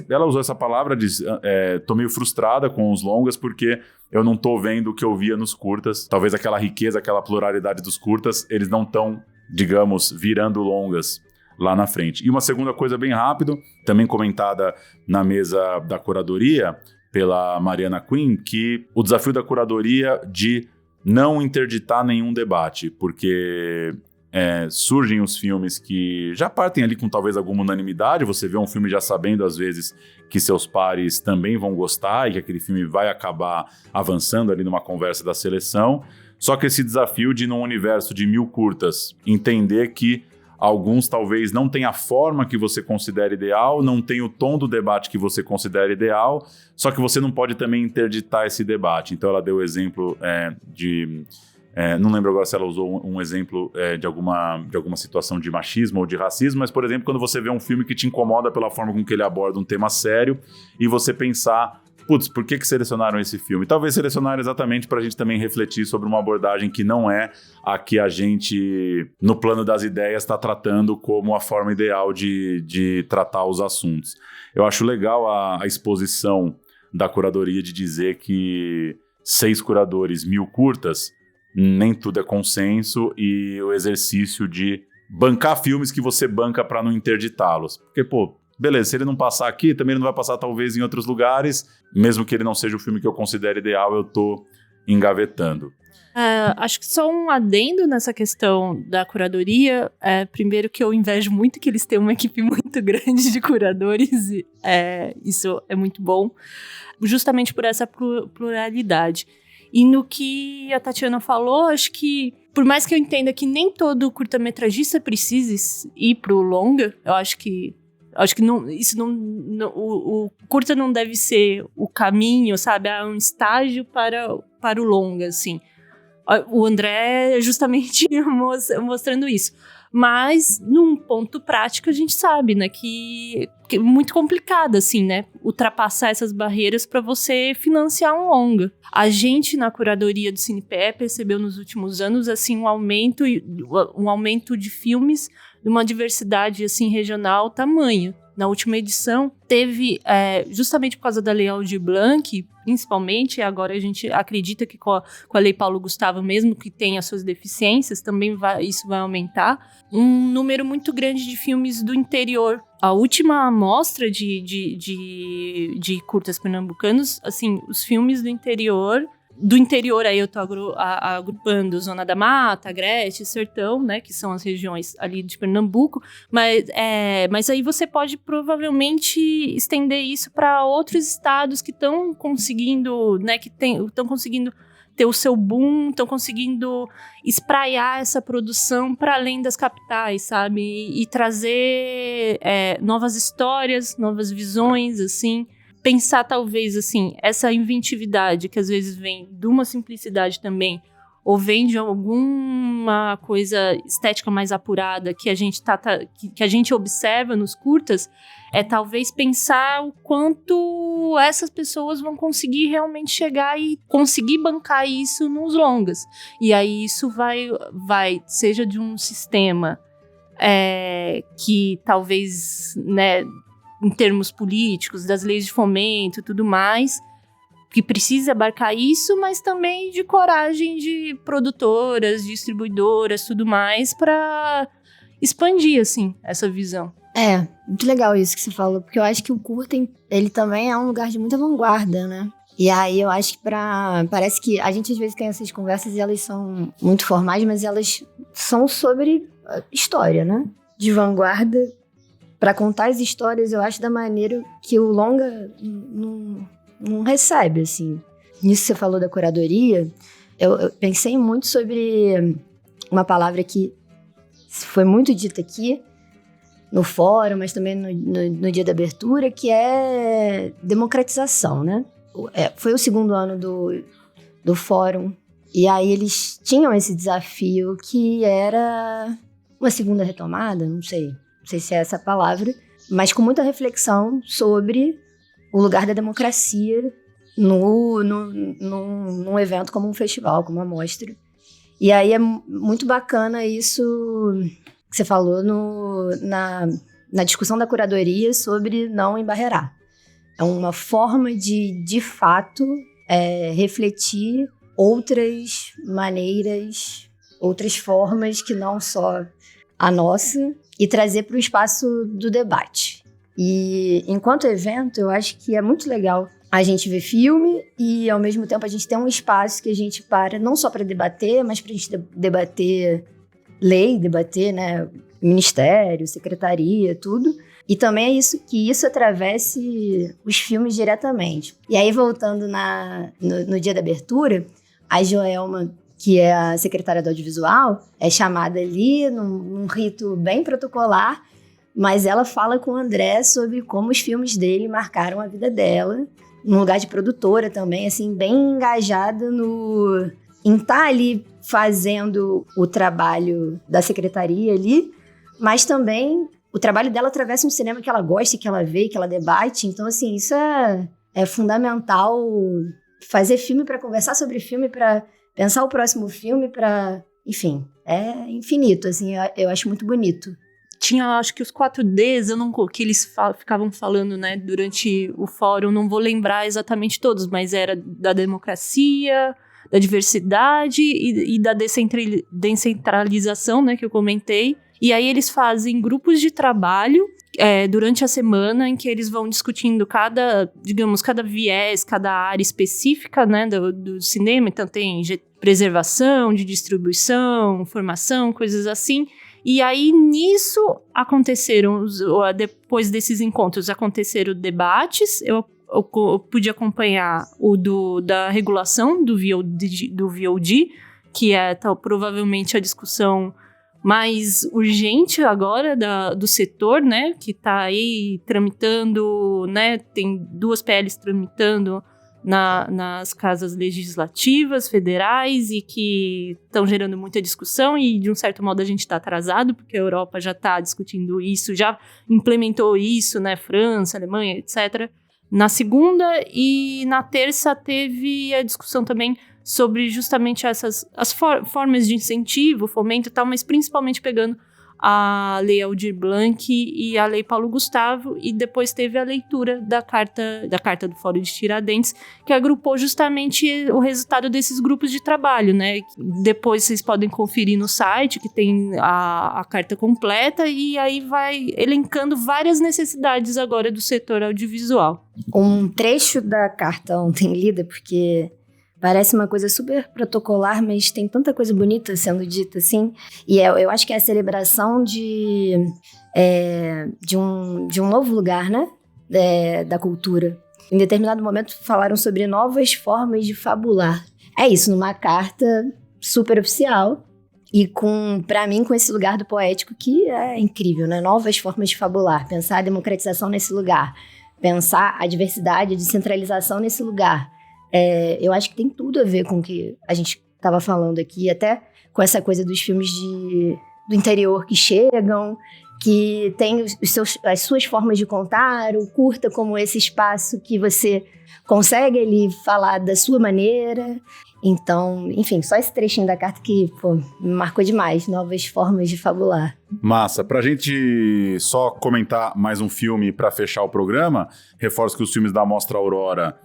ela usou essa palavra, tô meio frustrada com os longas, porque eu não tô vendo o que eu via nos curtas, talvez aquela riqueza, aquela pluralidade dos curtas, eles não estão, digamos, virando longas lá na frente. E uma segunda coisa bem rápido, também comentada na mesa da curadoria pela Mariana Quinn, que o desafio da curadoria de não interditar nenhum debate, porque surgem os filmes que já partem ali com talvez alguma unanimidade, você vê um filme já sabendo às vezes que seus pares também vão gostar e que aquele filme vai acabar avançando ali numa conversa da seleção, só que esse desafio de num universo de 1.000 curtas, entender que alguns talvez não tenham a forma que você considera ideal, não tem o tom do debate que você considera ideal, só que você não pode também interditar esse debate. Então ela deu o exemplo não lembro agora se ela usou um exemplo de alguma situação de machismo ou de racismo, mas, por exemplo, quando você vê um filme que te incomoda pela forma com que ele aborda um tema sério e você pensar, putz, por que selecionaram esse filme? Talvez selecionaram exatamente para a gente também refletir sobre uma abordagem que não é a que a gente, no plano das ideias, está tratando como a forma ideal de tratar os assuntos. Eu acho legal a exposição da curadoria de dizer que 6 curadores, 1.000 curtas, nem tudo é consenso, e o exercício de bancar filmes que você banca para não interditá-los. Porque, pô, beleza, se ele não passar aqui, também ele não vai passar talvez em outros lugares, mesmo que ele não seja o filme que eu considero ideal, eu tô engavetando. Acho que só um adendo nessa questão da curadoria. Primeiro que eu invejo muito que eles tenham uma equipe muito grande de curadores, isso é muito bom, justamente por essa pluralidade. E no que a Tatiana falou, acho que, por mais que eu entenda que nem todo curta-metragista precise ir pro longa, eu acho que não, isso não, o curta não deve ser o caminho, sabe? É um estágio para o longa, assim. O André é justamente mostrando isso. Mas, num ponto prático, a gente sabe, né, que é muito complicado, assim, né, ultrapassar essas barreiras para você financiar um longa. A gente, na curadoria do CinePE, percebeu nos últimos anos, assim, um aumento de filmes de uma diversidade, assim, regional tamanha. Na última edição, teve, justamente por causa da Lei Aldir Blanc, principalmente, agora a gente acredita que com a Lei Paulo Gustavo, mesmo que tenha suas deficiências, também isso vai aumentar, um número muito grande de filmes do interior. A última amostra de curtas pernambucanos, assim, os filmes do interior do interior, aí eu tô agrupando Zona da Mata, Agreste, Sertão, né, que são as regiões ali de Pernambuco, mas aí você pode provavelmente estender isso para outros estados que estão conseguindo, né, que estão conseguindo ter o seu boom, estão conseguindo espraiar essa produção para além das capitais, sabe? E trazer novas histórias, novas visões, assim. Pensar, talvez, assim, essa inventividade que às vezes vem de uma simplicidade também, ou vem de alguma coisa estética mais apurada que a gente, que a gente observa nos curtas, talvez pensar o quanto essas pessoas vão conseguir realmente chegar e conseguir bancar isso nos longas. E aí isso vai seja de um sistema que talvez, né, em termos políticos, das leis de fomento e tudo mais, que precisa abarcar isso, mas também de coragem de produtoras, distribuidoras, tudo mais, para expandir, assim, essa visão. Muito legal isso que você falou, porque eu acho que o curta, ele também é um lugar de muita vanguarda, né? E aí eu acho que parece que a gente às vezes tem essas conversas e elas são muito formais, mas elas são sobre história, né? De vanguarda, para contar as histórias, eu acho, da maneira que o longa não recebe, assim. Nisso que você falou da curadoria, eu pensei muito sobre uma palavra que foi muito dita aqui, no fórum, mas também no dia da abertura, que é democratização, né? Foi o segundo ano do fórum, e aí eles tinham esse desafio que era uma segunda retomada, não sei se é essa a palavra, mas com muita reflexão sobre o lugar da democracia num evento como um festival, como uma mostra. E aí é muito bacana isso que você falou na discussão da curadoria sobre não embarrear. É uma forma de fato, refletir outras maneiras, outras formas que não só a nossa, e trazer para o espaço do debate. E enquanto evento, eu acho que é muito legal a gente ver filme e, ao mesmo tempo, a gente tem um espaço que a gente para, não só para debater, mas para a gente debater lei, debater, né, ministério, secretaria, tudo. E também é isso, que isso atravesse os filmes diretamente. E aí, voltando no dia da abertura, a Joelma, que é a secretária do audiovisual, é chamada ali num rito bem protocolar, mas ela fala com o André sobre como os filmes dele marcaram a vida dela, num lugar de produtora também, assim, bem engajada em estar ali fazendo o trabalho da secretaria ali, mas também o trabalho dela atravessa um cinema que ela gosta, que ela vê, que ela debate. Então, assim, isso é fundamental, fazer filme para conversar sobre filme, para pensar o próximo filme, enfim, é infinito, assim, eu acho muito bonito. Tinha, acho que os 4Ds, que eles ficavam falando, né, durante o fórum, não vou lembrar exatamente todos, mas era da democracia, da diversidade e da descentralização, né, que eu comentei. E aí eles fazem grupos de trabalho durante a semana, em que eles vão discutindo cada viés, cada área específica, né, do cinema. Então tem preservação, de distribuição, formação, coisas assim. E aí nisso depois desses encontros, aconteceram debates. Eu pude acompanhar da regulação do VOD, que é provavelmente a discussão mais urgente agora do setor, né, que está aí tramitando, né, tem 2 PLs tramitando nas casas legislativas federais e que estão gerando muita discussão, e de um certo modo a gente está atrasado, porque a Europa já está discutindo isso, já implementou isso, né, França, Alemanha, etc. Na segunda, e na terça teve a discussão também sobre justamente as formas de incentivo, fomento e tal, mas principalmente pegando a Lei Aldir Blanc e a Lei Paulo Gustavo, e depois teve a leitura da carta do Fórum de Tiradentes, que agrupou justamente o resultado desses grupos de trabalho, né? Depois vocês podem conferir no site, que tem a carta completa, e aí vai elencando várias necessidades agora do setor audiovisual. Um trecho da carta ontem lida, porque Parece uma coisa super protocolar, mas tem tanta coisa bonita sendo dita, assim. E eu acho que é a celebração de um novo lugar, né? Da cultura. Em determinado momento falaram sobre novas formas de fabular. É isso, numa carta super oficial. E pra mim, com esse lugar do poético que é incrível, né? Novas formas de fabular. Pensar a democratização nesse lugar. Pensar a diversidade, a descentralização nesse lugar. Eu acho que tem tudo a ver com o que a gente estava falando aqui, até com essa coisa dos filmes do interior que chegam, que tem as suas formas de contar, o curta como esse espaço que você consegue ali falar da sua maneira. Então, enfim, só esse trechinho da carta que me marcou demais, novas formas de fabular. Massa. Pra gente só comentar mais um filme pra fechar o programa, reforço que os filmes da Mostra Aurora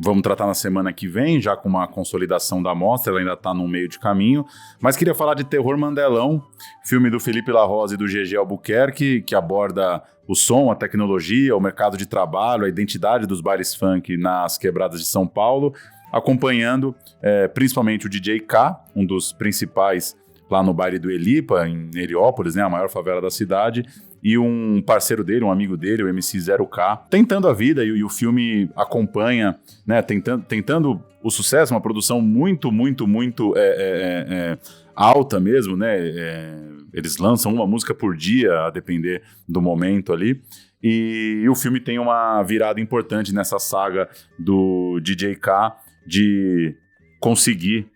vamos tratar na semana que vem, já com uma consolidação da mostra, ela ainda está no meio de caminho. Mas queria falar de Terror Mandelão, filme do Felipe Larrosa e do GG Albuquerque, que aborda o som, a tecnologia, o mercado de trabalho, a identidade dos bailes funk nas quebradas de São Paulo, acompanhando principalmente o DJ K, um dos principais lá no baile do Elipa, em Heliópolis, né, a maior favela da cidade, e um parceiro dele, um amigo dele, o MC0K, tentando a vida, e o filme acompanha, né, tentando o sucesso, uma produção muito alta mesmo, né, eles lançam uma música por dia, a depender do momento ali, e o filme tem uma virada importante nessa saga do DJ K de conseguir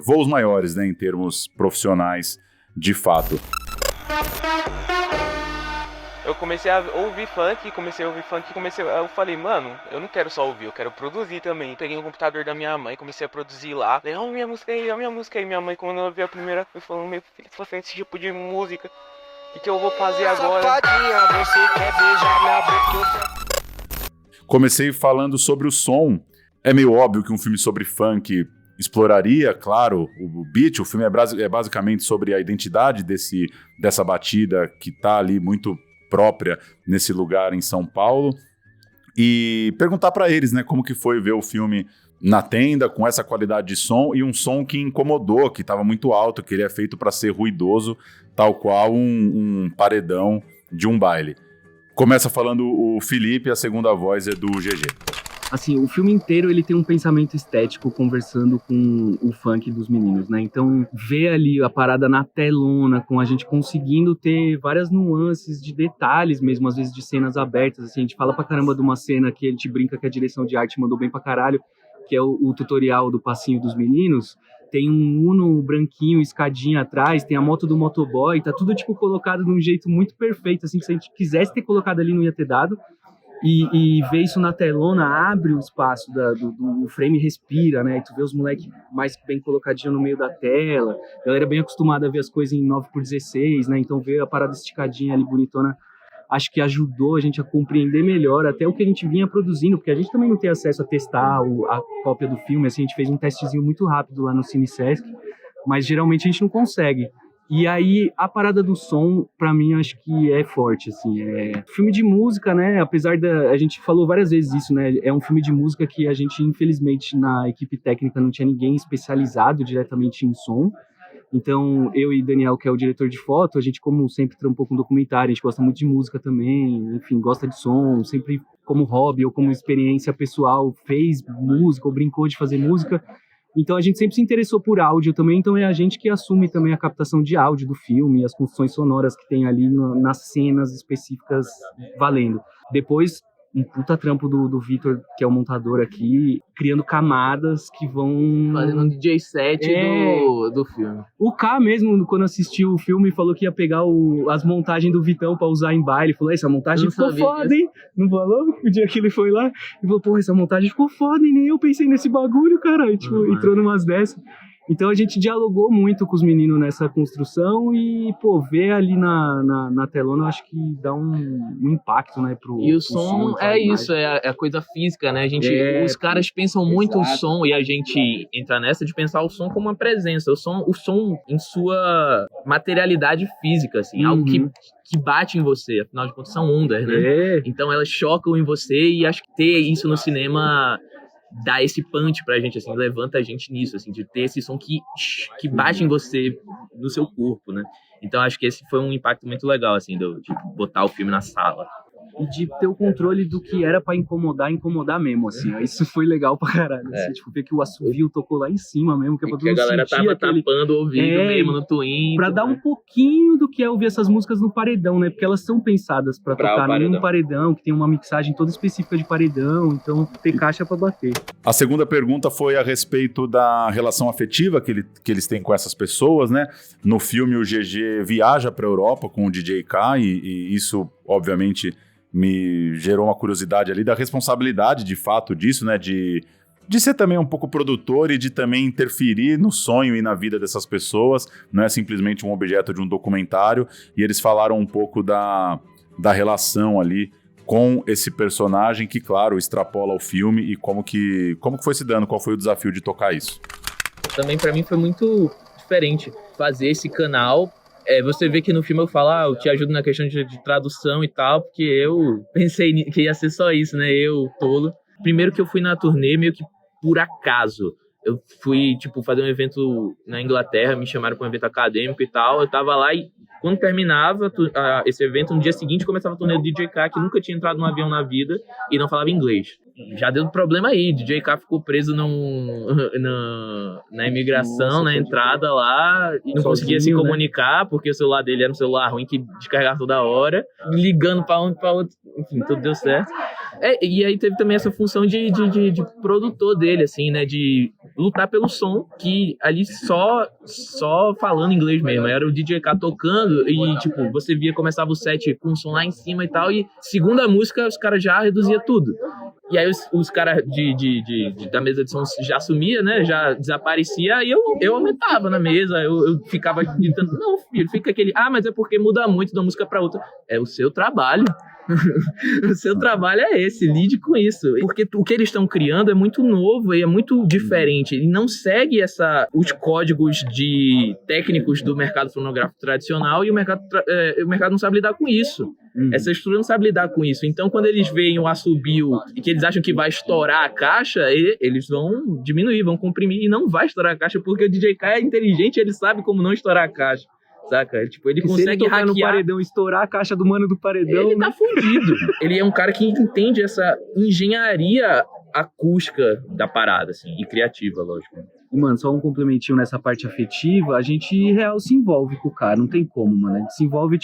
voos maiores, né, em termos profissionais, de fato. Eu comecei a ouvir funk, eu falei, mano, eu não quero só ouvir, eu quero produzir também. Peguei um computador da minha mãe, comecei a produzir lá. Falei, ó, minha música aí. Minha mãe, quando ela viu a primeira vez, falou, meu filho, se você esse tipo de música, o que eu vou fazer agora? Safadinha, você quer beijar minha boca? Comecei falando sobre o som. É meio óbvio que um filme sobre funk exploraria, claro, o beat. O filme é basicamente sobre a identidade dessa batida que tá ali muito própria nesse lugar em São Paulo, e perguntar para eles, né, como que foi ver o filme na tenda, com essa qualidade de som, e um som que incomodou, que estava muito alto, que ele é feito para ser ruidoso, tal qual um paredão de um baile. Começa falando o Felipe, a segunda voz é do GG. Assim, o filme inteiro ele tem um pensamento estético conversando com o funk dos meninos, né? Então, ver ali a parada na telona, com a gente conseguindo ter várias nuances de detalhes mesmo, às vezes de cenas abertas, assim, a gente fala pra caramba de uma cena que a gente brinca que a direção de arte mandou bem pra caralho, que é o tutorial do passinho dos meninos. Tem um Uno branquinho, escadinha atrás, tem a moto do motoboy, tá tudo, tipo, colocado de um jeito muito perfeito, assim, que se a gente quisesse ter colocado ali, não ia ter dado. E ver isso na telona abre o espaço do frame, respira, né? E tu vê os moleques mais bem colocadinhos no meio da tela. A galera bem acostumada a ver as coisas em 9x16, né? Então ver a parada esticadinha ali, bonitona, acho que ajudou a gente a compreender melhor até o que a gente vinha produzindo, porque a gente também não tem acesso a testar a cópia do filme, assim, a gente fez um testezinho muito rápido lá no Cine Sesc, mas geralmente a gente não consegue. E aí, a parada do som, pra mim, acho que é forte, assim, filme de música, né, apesar a gente falou várias vezes isso, né, é um filme de música que a gente, infelizmente, na equipe técnica não tinha ninguém especializado diretamente em som, então, eu e Daniel, que é o diretor de foto, a gente, como sempre, trampou com documentário, a gente gosta muito de música também, enfim, gosta de som, sempre como hobby ou como experiência pessoal, fez música ou brincou de fazer música. Então a gente sempre se interessou por áudio também, então é a gente que assume também a captação de áudio do filme, as construções sonoras que tem ali nas cenas específicas valendo. Depois, um puta trampo do Vitor, que é o montador aqui, criando camadas que vão... Fazendo um DJ set do filme. O K mesmo, quando assistiu o filme, falou que ia pegar as montagens do Vitão pra usar em baile. Falou, essa montagem ficou foda, hein? Não falou? O dia que ele foi lá, ele falou, porra, essa montagem ficou foda, e nem eu pensei nesse bagulho, cara. E, tipo, entrou numas dessas. Então a gente dialogou muito com os meninos nessa construção e, pô, ver ali na telona, eu acho que dá um impacto, né, E o som é isso, é a coisa física, né? Os caras pensam muito o som, e a gente entra nessa de pensar o som como uma presença, o som em sua materialidade física, assim, algo que bate em você, afinal de contas são ondas, né? Então elas chocam em você, e acho que ter isso no cinema dá esse punch pra gente, assim, levanta a gente nisso, assim, de ter esse som que bate em você, no seu corpo, né? Então acho que esse foi um impacto muito legal, assim, de botar o filme na sala. E de ter o controle do que era pra incomodar mesmo, assim. Isso foi legal pra caralho. Assim, tipo, ver que o assovio tocou lá em cima mesmo, que é pra todo mundo sentir. A galera tava tapando o ouvido mesmo no Twin. Pra dar um pouquinho do que é ouvir essas músicas no paredão, né? Porque elas são pensadas pra tocar num paredão, que tem uma mixagem toda específica de paredão, então ter caixa pra bater. A segunda pergunta foi a respeito da relação afetiva que eles têm com essas pessoas, né? No filme, o GG viaja pra Europa com o DJ K e isso, obviamente, me gerou uma curiosidade ali da responsabilidade, de fato, disso, né? De ser também um pouco produtor e de também interferir no sonho e na vida dessas pessoas. Não é simplesmente um objeto de um documentário. E eles falaram um pouco da relação ali com esse personagem que, claro, extrapola o filme e como que foi se dando, qual foi o desafio de tocar isso. Também pra mim foi muito diferente fazer esse canal. Você vê que no filme eu falo, eu te ajudo na questão de tradução e tal, porque eu pensei que ia ser só isso, né? Eu, tolo. Primeiro que eu fui na turnê meio que por acaso. Eu fui, fazer um evento na Inglaterra, me chamaram para um evento acadêmico e tal. Eu tava lá e quando terminava esse evento, no dia seguinte começava a turnê do DJ K, que nunca tinha entrado num avião na vida e não falava inglês. Já deu problema aí, DJ K ficou preso na imigração, na entrada lá, e não conseguia se comunicar, porque o celular dele era um celular ruim que descarregava toda hora, ligando pra um pra outro, enfim, tudo deu certo. E aí teve também essa função de produtor dele, assim, né, de lutar pelo som, que ali só falando inglês mesmo, era o DJ K tocando e, você via, começava o set com o som lá em cima e tal, e segunda música os caras já reduziam tudo. E aí os caras da mesa de som já sumia, né? Já desaparecia, e eu aumentava na mesa, eu ficava gritando, não, filho, fica aquele, mas é porque muda muito de uma música pra outra. É o seu trabalho. O seu trabalho é esse, lide com isso. Porque o que eles estão criando é muito novo e é muito diferente. Ele não segue os códigos técnicos do mercado fonográfico tradicional e o mercado não sabe lidar com isso. Essa estrutura não sabe lidar com isso. Então, quando eles veem o assobio e que eles acham que vai estourar a caixa, eles vão diminuir, vão comprimir e não vai estourar a caixa, porque o DJ K é inteligente, ele sabe como não estourar a caixa. Saca? Ele consegue hackear no paredão, estourar a caixa do mano do paredão. Ele tá fundido. Ele é um cara que entende essa engenharia acústica da parada, assim, e criativa, lógico. E, mano, só um complementinho nessa parte afetiva, a gente, real, se envolve com o cara, não tem como, mano. A gente se envolve,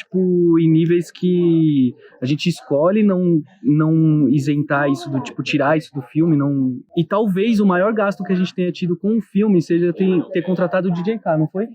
em níveis que a gente escolhe não isentar isso tirar isso do filme, não... E talvez o maior gasto que a gente tenha tido com o filme seja ter contratado o DJ K, não foi?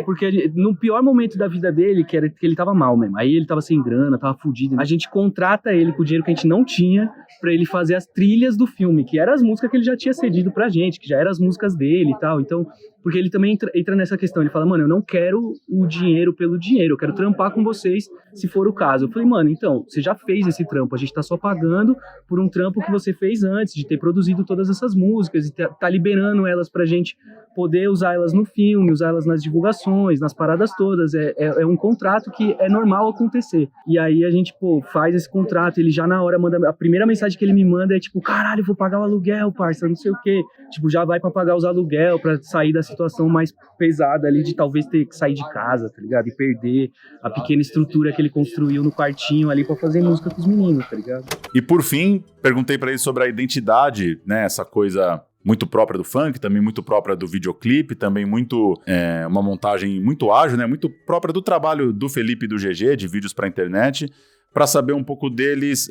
Porque no pior momento da vida dele, que ele tava mal mesmo, aí ele tava sem grana, tava fudido, a gente contrata ele com o dinheiro que a gente não tinha pra ele fazer as trilhas do filme, que eram as músicas que ele já tinha cedido pra gente, que já eram as músicas dele e tal. Então, porque ele também entra nessa questão, ele fala, mano, eu não quero o dinheiro pelo dinheiro, eu quero trampar com vocês se for o caso. Eu falei, mano, então, você já fez esse trampo, a gente tá só pagando por um trampo que você fez antes, de ter produzido todas essas músicas e tá liberando elas pra gente poder usar elas no filme, usar elas nas divulgações, nas paradas todas. É um contrato que é normal acontecer. E aí a gente, faz esse contrato, ele já na hora manda, a primeira mensagem que ele me manda é caralho, vou pagar o aluguel, parça, não sei o quê. Já vai pra pagar os aluguel, pra sair da situação mais pesada ali de talvez ter que sair de casa, tá ligado? E perder a pequena estrutura que ele construiu no quartinho ali pra fazer música com os meninos, tá ligado? E por fim, perguntei pra ele sobre a identidade, né, essa coisa muito própria do funk, também muito própria do videoclipe, também muito uma montagem muito ágil, né, muito própria do trabalho do Felipe e do GG, de vídeos pra internet, pra saber um pouco deles,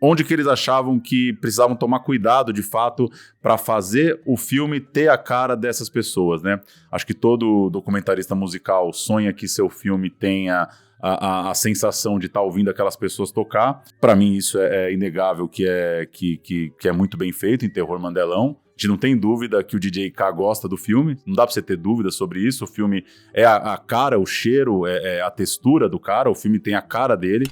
onde que eles achavam que precisavam tomar cuidado, de fato, para fazer o filme ter a cara dessas pessoas, né? Acho que todo documentarista musical sonha que seu filme tenha a sensação de estar ouvindo aquelas pessoas tocar. Para mim, isso é inegável, que é muito bem feito em Terror Mandelão. A gente não tem dúvida que o DJ K gosta do filme, não dá pra você ter dúvida sobre isso. O filme é a cara, o cheiro, é a textura do cara, o filme tem a cara dele.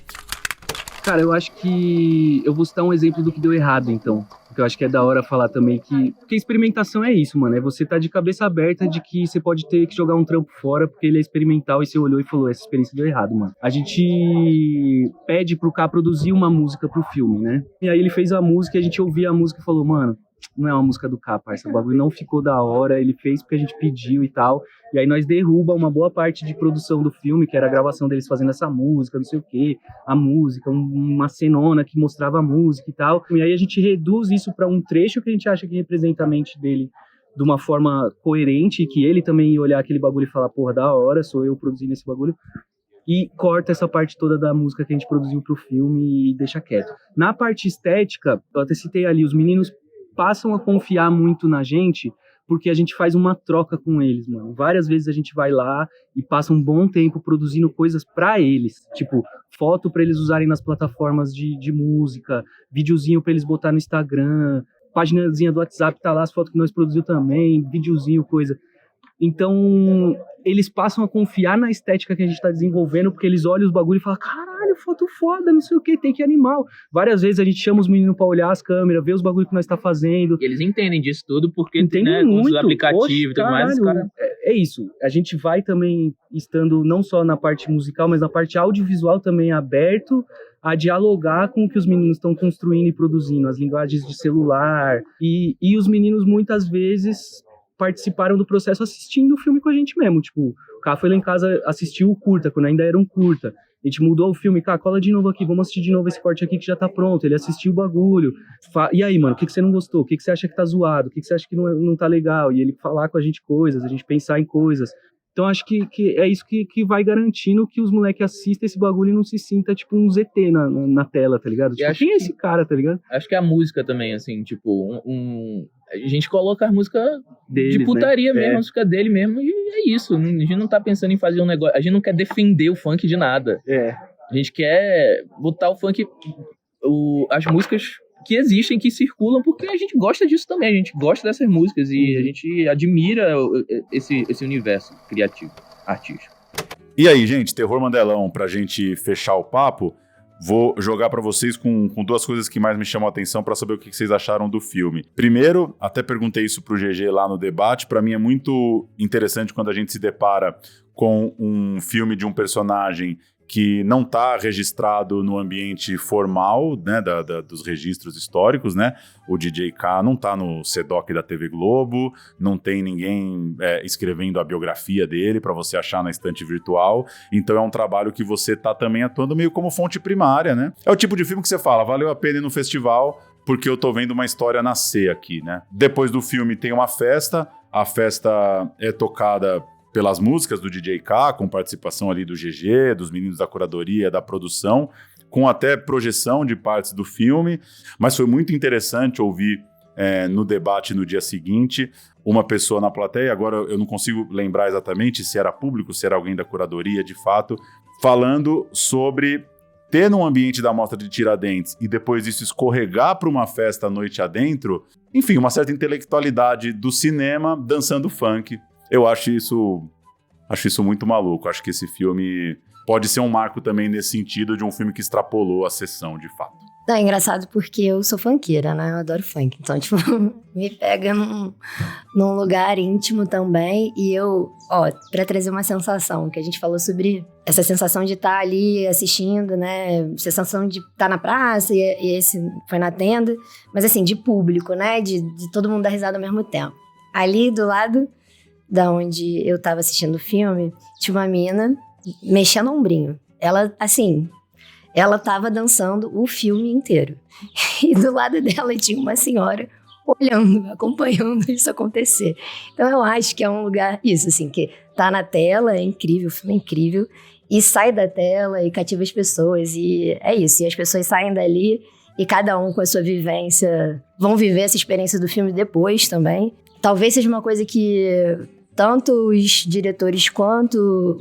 Cara, eu acho que eu vou citar um exemplo do que deu errado, então. Porque eu acho que é da hora falar também porque experimentação é isso, mano. É você tá de cabeça aberta de que você pode ter que jogar um trampo fora porque ele é experimental e você olhou e falou, essa experiência deu errado, mano. A gente pede pro K produzir uma música pro filme, né? E aí ele fez a música e a gente ouvia a música e falou, mano, não é uma música do K, parça, o bagulho não ficou da hora, ele fez porque a gente pediu e tal, e aí nós derruba uma boa parte de produção do filme, que era a gravação deles fazendo essa música, não sei o quê, a música, uma cenona que mostrava a música e tal, e aí a gente reduz isso para um trecho que a gente acha que representa a mente dele de uma forma coerente, e que ele também ia olhar aquele bagulho e falar, porra, da hora, sou eu produzindo esse bagulho, e corta essa parte toda da música que a gente produziu pro filme e deixa quieto. Na parte estética, eu até citei ali, os meninos passam a confiar muito na gente, porque a gente faz uma troca com eles, mano. Várias vezes a gente vai lá e passa um bom tempo produzindo coisas pra eles, tipo, foto pra eles usarem nas plataformas de música, videozinho pra eles botar no Instagram, paginazinha do WhatsApp, tá lá as fotos que nós produzimos também, videozinho, coisa. Então, eles passam a confiar na estética que a gente tá desenvolvendo, porque eles olham os bagulhos e falam, caralho, foto foda, não sei o que, tem que animal. Várias vezes a gente chama os meninos pra olhar as câmeras, ver os bagulhos que nós tá fazendo. E eles entendem disso tudo, porque entendem né, muito. Os aplicativos e tudo mais. Cara... É isso, a gente vai também estando não só na parte musical, mas na parte audiovisual também aberto a dialogar com o que os meninos estão construindo e produzindo, as linguagens de celular, e os meninos muitas vezes participaram do processo assistindo o filme com a gente mesmo, tipo, o Cá foi lá em casa, assistiu o curta, quando ainda era um curta, a gente mudou o filme, Cá, cola de novo aqui, vamos assistir de novo esse corte aqui que já tá pronto, ele assistiu o bagulho, e aí, mano, o que você não gostou, o que você acha que tá zoado, o que você acha que não tá legal, e ele falar com a gente coisas, a gente pensar em coisas. Então acho que é isso que vai garantindo que os moleques assistam esse bagulho e não se sinta tipo um ZT na tela, tá ligado? Tipo, quem é esse cara, tá ligado? Acho que a música também, assim, tipo, a gente coloca a música deles, de putaria, né? Mesmo, a música dele mesmo, e é isso. A gente não tá pensando em fazer um negócio, a gente não quer defender o funk de nada. A gente quer botar o funk, as músicas que existem, que circulam, porque a gente gosta disso também, a gente gosta dessas músicas e a gente admira esse universo criativo, artístico. E aí, gente, Terror Mandelão, pra gente fechar o papo, vou jogar pra vocês com duas coisas que mais me chamam a atenção pra saber o que vocês acharam do filme. Primeiro, até perguntei isso pro GG lá no debate, pra mim é muito interessante quando a gente se depara com um filme de um personagem que não está registrado no ambiente formal, né, dos registros históricos, né? O DJ K não está no CEDOC da TV Globo, não tem ninguém escrevendo a biografia dele para você achar na estante virtual, então é um trabalho que você está também atuando meio como fonte primária, né? É o tipo de filme que você fala, valeu a pena ir no festival, porque eu tô vendo uma história nascer aqui, né? Depois do filme tem uma festa, a festa é tocada pelas músicas do DJ K, com participação ali do GG, dos meninos da curadoria, da produção, com até projeção de partes do filme, mas foi muito interessante ouvir no debate no dia seguinte uma pessoa na plateia, agora eu não consigo lembrar exatamente se era público, se era alguém da curadoria de fato, falando sobre ter num ambiente da Mostra de Tiradentes e depois isso escorregar para uma festa à noite adentro, enfim, uma certa intelectualidade do cinema dançando funk. Eu acho isso muito maluco. Acho que esse filme pode ser um marco também nesse sentido de um filme que extrapolou a sessão, de fato. É engraçado porque eu sou funkeira, né? Eu adoro funk. Então, tipo, me pega num lugar íntimo também. E eu, pra trazer uma sensação, que a gente falou sobre essa sensação de estar ali assistindo, né? Sensação de estar na praça e esse foi na tenda. Mas assim, de público, né? De todo mundo dar risada ao mesmo tempo. Ali do lado da onde eu tava assistindo o filme, tinha uma mina mexendo o ombrinho. Ela, assim, ela tava dançando o filme inteiro. E do lado dela tinha uma senhora olhando, acompanhando isso acontecer. Então eu acho que é um lugar, isso, assim, que tá na tela, é incrível, o filme é incrível, e sai da tela e cativa as pessoas, e é isso, e as pessoas saem dali e cada um com a sua vivência vão viver essa experiência do filme depois também. Talvez seja uma coisa que tanto os diretores quanto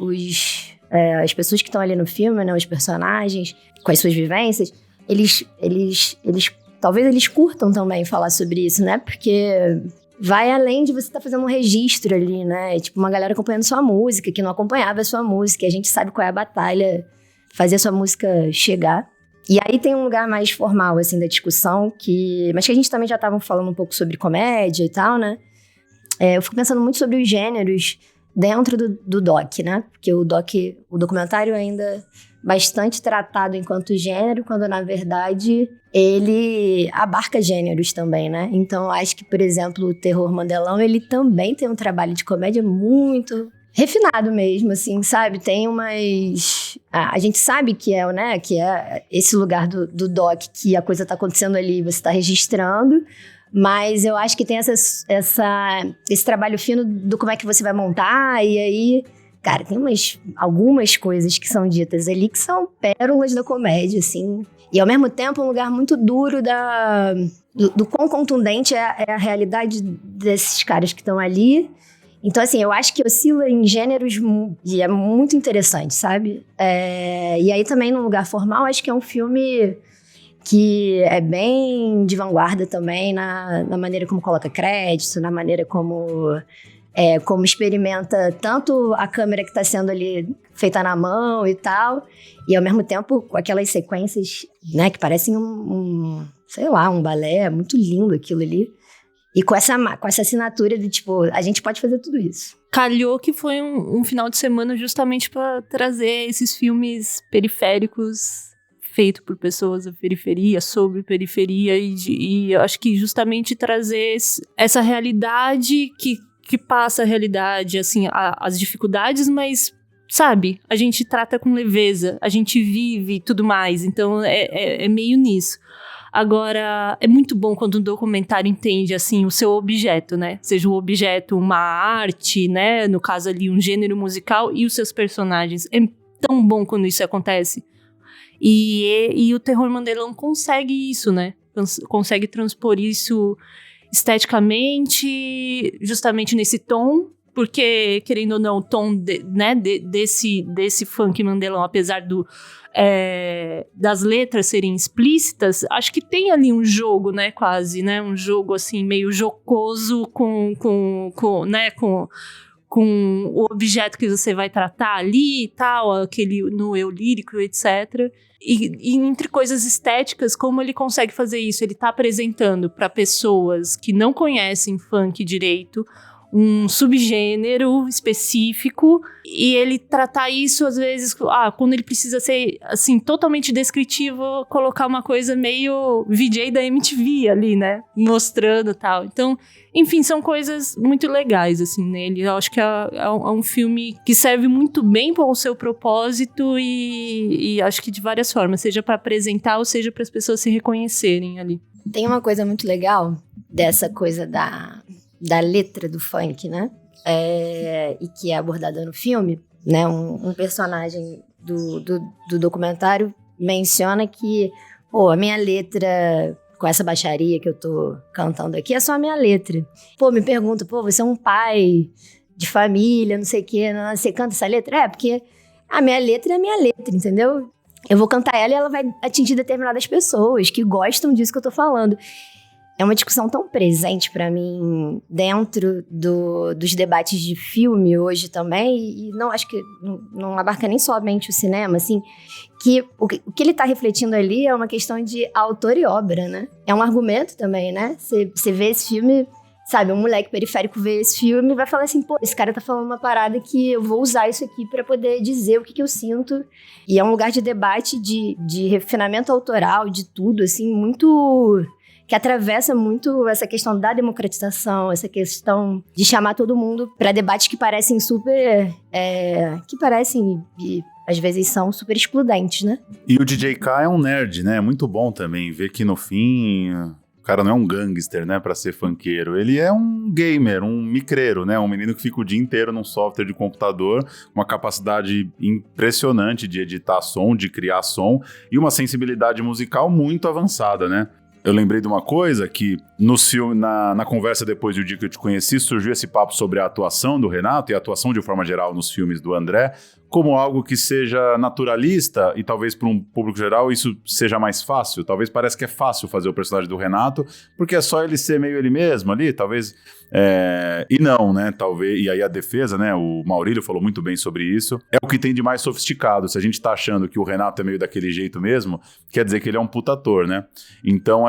as pessoas que estão ali no filme, né, os personagens, com as suas vivências, talvez eles curtam também falar sobre isso, né? Porque vai além de você estar fazendo um registro ali, né? Tipo, uma galera acompanhando sua música, que não acompanhava a sua música, e a gente sabe qual é a batalha, fazer a sua música chegar. E aí tem um lugar mais formal, assim, da discussão, mas que a gente também já estava falando um pouco sobre comédia e tal, né? Eu fico pensando muito sobre os gêneros dentro do doc, né? Porque o documentário ainda bastante tratado enquanto gênero, quando na verdade ele abarca gêneros também, né? Então acho que, por exemplo, o Terror Mandelão, ele também tem um trabalho de comédia muito refinado mesmo, assim, sabe? Tem umas... A gente sabe que é, né? Que é esse lugar do doc, que a coisa tá acontecendo ali, você tá registrando, mas eu acho que tem esse trabalho fino do como é que você vai montar, e aí... Cara, tem algumas coisas que são ditas ali que são pérolas da comédia, assim. E, ao mesmo tempo, um lugar muito duro do quão contundente é a realidade desses caras que estão ali. Então, assim, eu acho que oscila em gêneros e é muito interessante, sabe? E aí, também, num lugar formal, acho que é um filme que é bem de vanguarda também na maneira como coloca crédito, na maneira como experimenta tanto a câmera que está sendo ali feita na mão e tal, e ao mesmo tempo com aquelas sequências, né, que parecem sei lá, um balé, muito lindo aquilo ali. E com essa assinatura de, tipo, a gente pode fazer tudo isso. Calhou que foi um final de semana justamente para trazer esses filmes periféricos feito por pessoas da periferia, sobre periferia, e eu acho que justamente trazer essa realidade que passa a realidade, assim, as dificuldades, mas, sabe, a gente trata com leveza, a gente vive e tudo mais, então é meio nisso. Agora, é muito bom quando um documentário entende, assim, o seu objeto, né? Seja o objeto uma arte, né? No caso ali, um gênero musical e os seus personagens. É tão bom quando isso acontece. E o Terror Mandelão consegue isso, né? Consegue transpor isso esteticamente, justamente nesse tom, porque, querendo ou não, o tom desse funk Mandelão, apesar das letras serem explícitas, acho que tem ali um jogo, né, quase, né, um jogo, assim, meio jocoso com o objeto que você vai tratar ali e tal, aquele no eu lírico, etc. E entre coisas estéticas, como ele consegue fazer isso? Ele tá apresentando para pessoas que não conhecem funk direito um subgênero específico, e ele tratar isso, às vezes, quando ele precisa ser, assim, totalmente descritivo, colocar uma coisa meio VJ da MTV ali, né? Mostrando e tal. Então, enfim, são coisas muito legais, assim, nele. Eu acho que é um filme que serve muito bem para o seu propósito e acho que de várias formas, seja para apresentar ou seja para as pessoas se reconhecerem ali. Tem uma coisa muito legal dessa coisa da letra do funk, né? E que é abordada no filme, né? Um personagem do documentário menciona que, a minha letra, com essa baixaria que eu tô cantando aqui, é só a minha letra. Me pergunta, você é um pai de família, não sei o quê, você canta essa letra? Porque a minha letra é a minha letra, entendeu? Eu vou cantar ela e ela vai atingir determinadas pessoas que gostam disso que eu tô falando. É uma discussão tão presente pra mim dentro dos debates de filme hoje também, e não acho que não abarca nem somente o cinema, assim, que o que ele tá refletindo ali é uma questão de autor e obra, né? É um argumento também, né? Você vê esse filme, sabe, um moleque periférico vê esse filme e vai falar assim, esse cara tá falando uma parada que eu vou usar isso aqui pra poder dizer o que eu sinto. E é um lugar de debate, de refinamento autoral, de tudo, assim, muito... que atravessa muito essa questão da democratização, essa questão de chamar todo mundo para debates que parecem super... que parecem, e às vezes são super excludentes, né? E o DJ K é um nerd, né? É muito bom também ver que no fim... o cara não é um gangster, né, pra ser funkeiro. Ele é um gamer, um micreiro, né? Um menino que fica o dia inteiro num software de computador, uma capacidade impressionante de editar som, de criar som, e uma sensibilidade musical muito avançada, né? Eu lembrei de uma coisa que na conversa depois do dia que eu te conheci, surgiu esse papo sobre a atuação do Renato e a atuação de forma geral nos filmes do André, como algo que seja naturalista e talvez para um público geral isso seja mais fácil. Talvez pareça que é fácil fazer o personagem do Renato, porque é só ele ser meio ele mesmo ali, talvez... e não, né? Talvez... E aí a defesa, né? O Maurílio falou muito bem sobre isso. É o que tem de mais sofisticado. Se a gente tá achando que o Renato é meio daquele jeito mesmo, quer dizer que ele é um puta ator, né? Então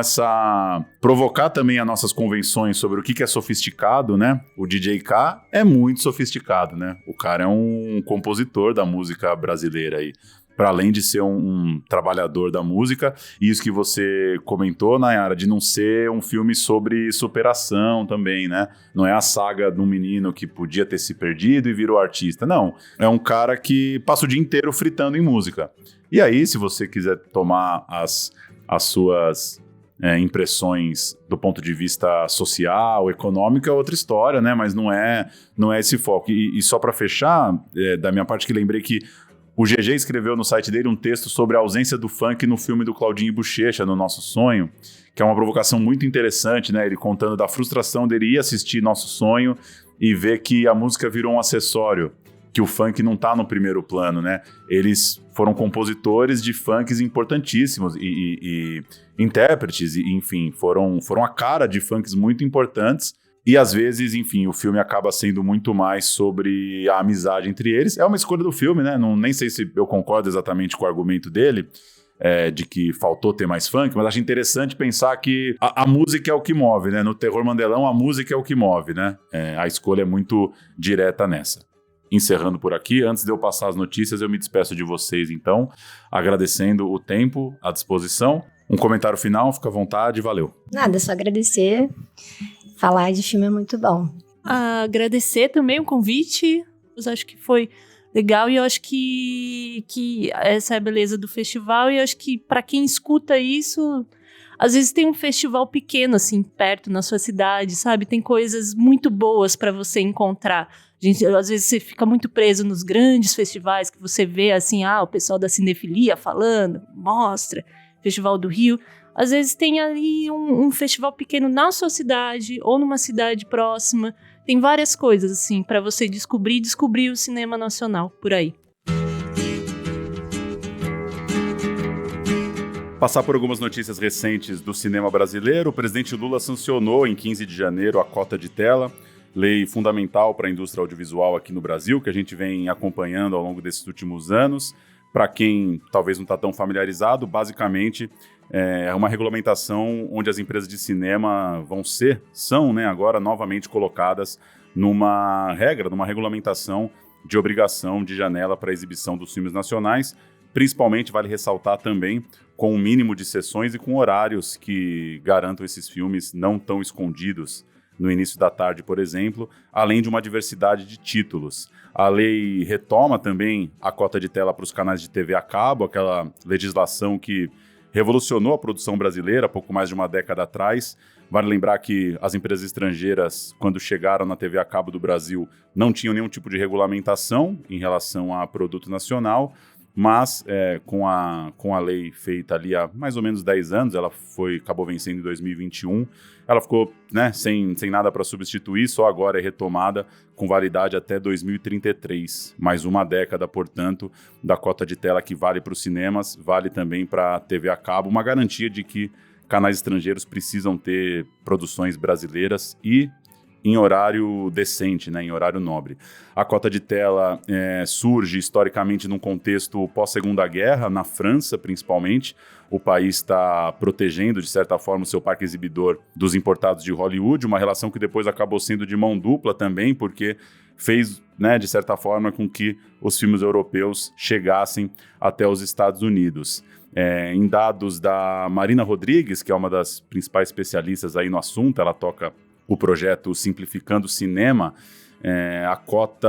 provocar também as nossas convenções sobre o que é sofisticado, né? O DJ K é muito sofisticado, né? O cara é um compositor da música brasileira aí. para além de ser um trabalhador da música. E isso que você comentou, Nayara, de não ser um filme sobre superação também, né? Não é a saga de um menino que podia ter se perdido e virou artista. Não, é um cara que passa o dia inteiro fritando em música. E aí, se você quiser tomar as suas impressões do ponto de vista social, econômico, é outra história, né? Mas não é esse foco. E só para fechar, da minha parte que lembrei que o GG escreveu no site dele um texto sobre a ausência do funk no filme do Claudinho Buchecha, No Nosso Sonho, que é uma provocação muito interessante, né? Ele contando da frustração dele ir assistir Nosso Sonho e ver que a música virou um acessório, que o funk não tá no primeiro plano, né? Eles foram compositores de funks importantíssimos e intérpretes, e, enfim, foram a cara de funks muito importantes. E às vezes, enfim, o filme acaba sendo muito mais sobre a amizade entre eles. É uma escolha do filme, né? Nem sei se eu concordo exatamente com o argumento dele, de que faltou ter mais funk, mas acho interessante pensar que a música é o que move, né? No Terror Mandelão, a música é o que move, né? A escolha é muito direta nessa. Encerrando por aqui, antes de eu passar as notícias, eu me despeço de vocês, então, agradecendo o tempo, a disposição. Um comentário final, fica à vontade, valeu. Nada, só agradecer. Falar de filme é muito bom. Agradecer também o convite. Eu acho que foi legal e eu acho que essa é a beleza do festival. E eu acho que para quem escuta isso, às vezes tem um festival pequeno assim perto na sua cidade, sabe? Tem coisas muito boas para você encontrar. Às vezes você fica muito preso nos grandes festivais que você vê assim, o pessoal da cinefilia falando, mostra, Festival do Rio. Às vezes tem ali um festival pequeno na sua cidade ou numa cidade próxima. Tem várias coisas, assim, para você descobrir o cinema nacional por aí. Passar por algumas notícias recentes do cinema brasileiro. O presidente Lula sancionou em 15 de janeiro a cota de tela, lei fundamental para a indústria audiovisual aqui no Brasil, que a gente vem acompanhando ao longo desses últimos anos. Para quem talvez não está tão familiarizado, basicamente é uma regulamentação onde as empresas de cinema são, né, agora novamente colocadas numa regulamentação de obrigação de janela para exibição dos filmes nacionais. Principalmente, vale ressaltar também, com um mínimo de sessões e com horários que garantam esses filmes não tão escondidos no início da tarde, por exemplo, além de uma diversidade de títulos. A lei retoma também a cota de tela para os canais de TV a cabo, aquela legislação que revolucionou a produção brasileira há pouco mais de uma década atrás. Vale lembrar que as empresas estrangeiras, quando chegaram na TV a cabo do Brasil, não tinham nenhum tipo de regulamentação em relação a produto nacional, mas com a lei feita ali há mais ou menos 10 anos, ela acabou vencendo em 2021, ela ficou, né, sem nada para substituir, só agora é retomada com validade até 2033. Mais uma década, portanto, da cota de tela que vale para os cinemas, vale também para a TV a cabo, uma garantia de que canais estrangeiros precisam ter produções brasileiras e em horário decente, né, em horário nobre. A cota de tela surge historicamente num contexto pós-Segunda Guerra, na França principalmente. O país está protegendo, de certa forma, o seu parque exibidor dos importados de Hollywood, uma relação que depois acabou sendo de mão dupla também, porque fez, né, de certa forma, com que os filmes europeus chegassem até os Estados Unidos. Em dados da Marina Rodrigues, que é uma das principais especialistas aí no assunto, ela toca o projeto Simplificando o Cinema, a cota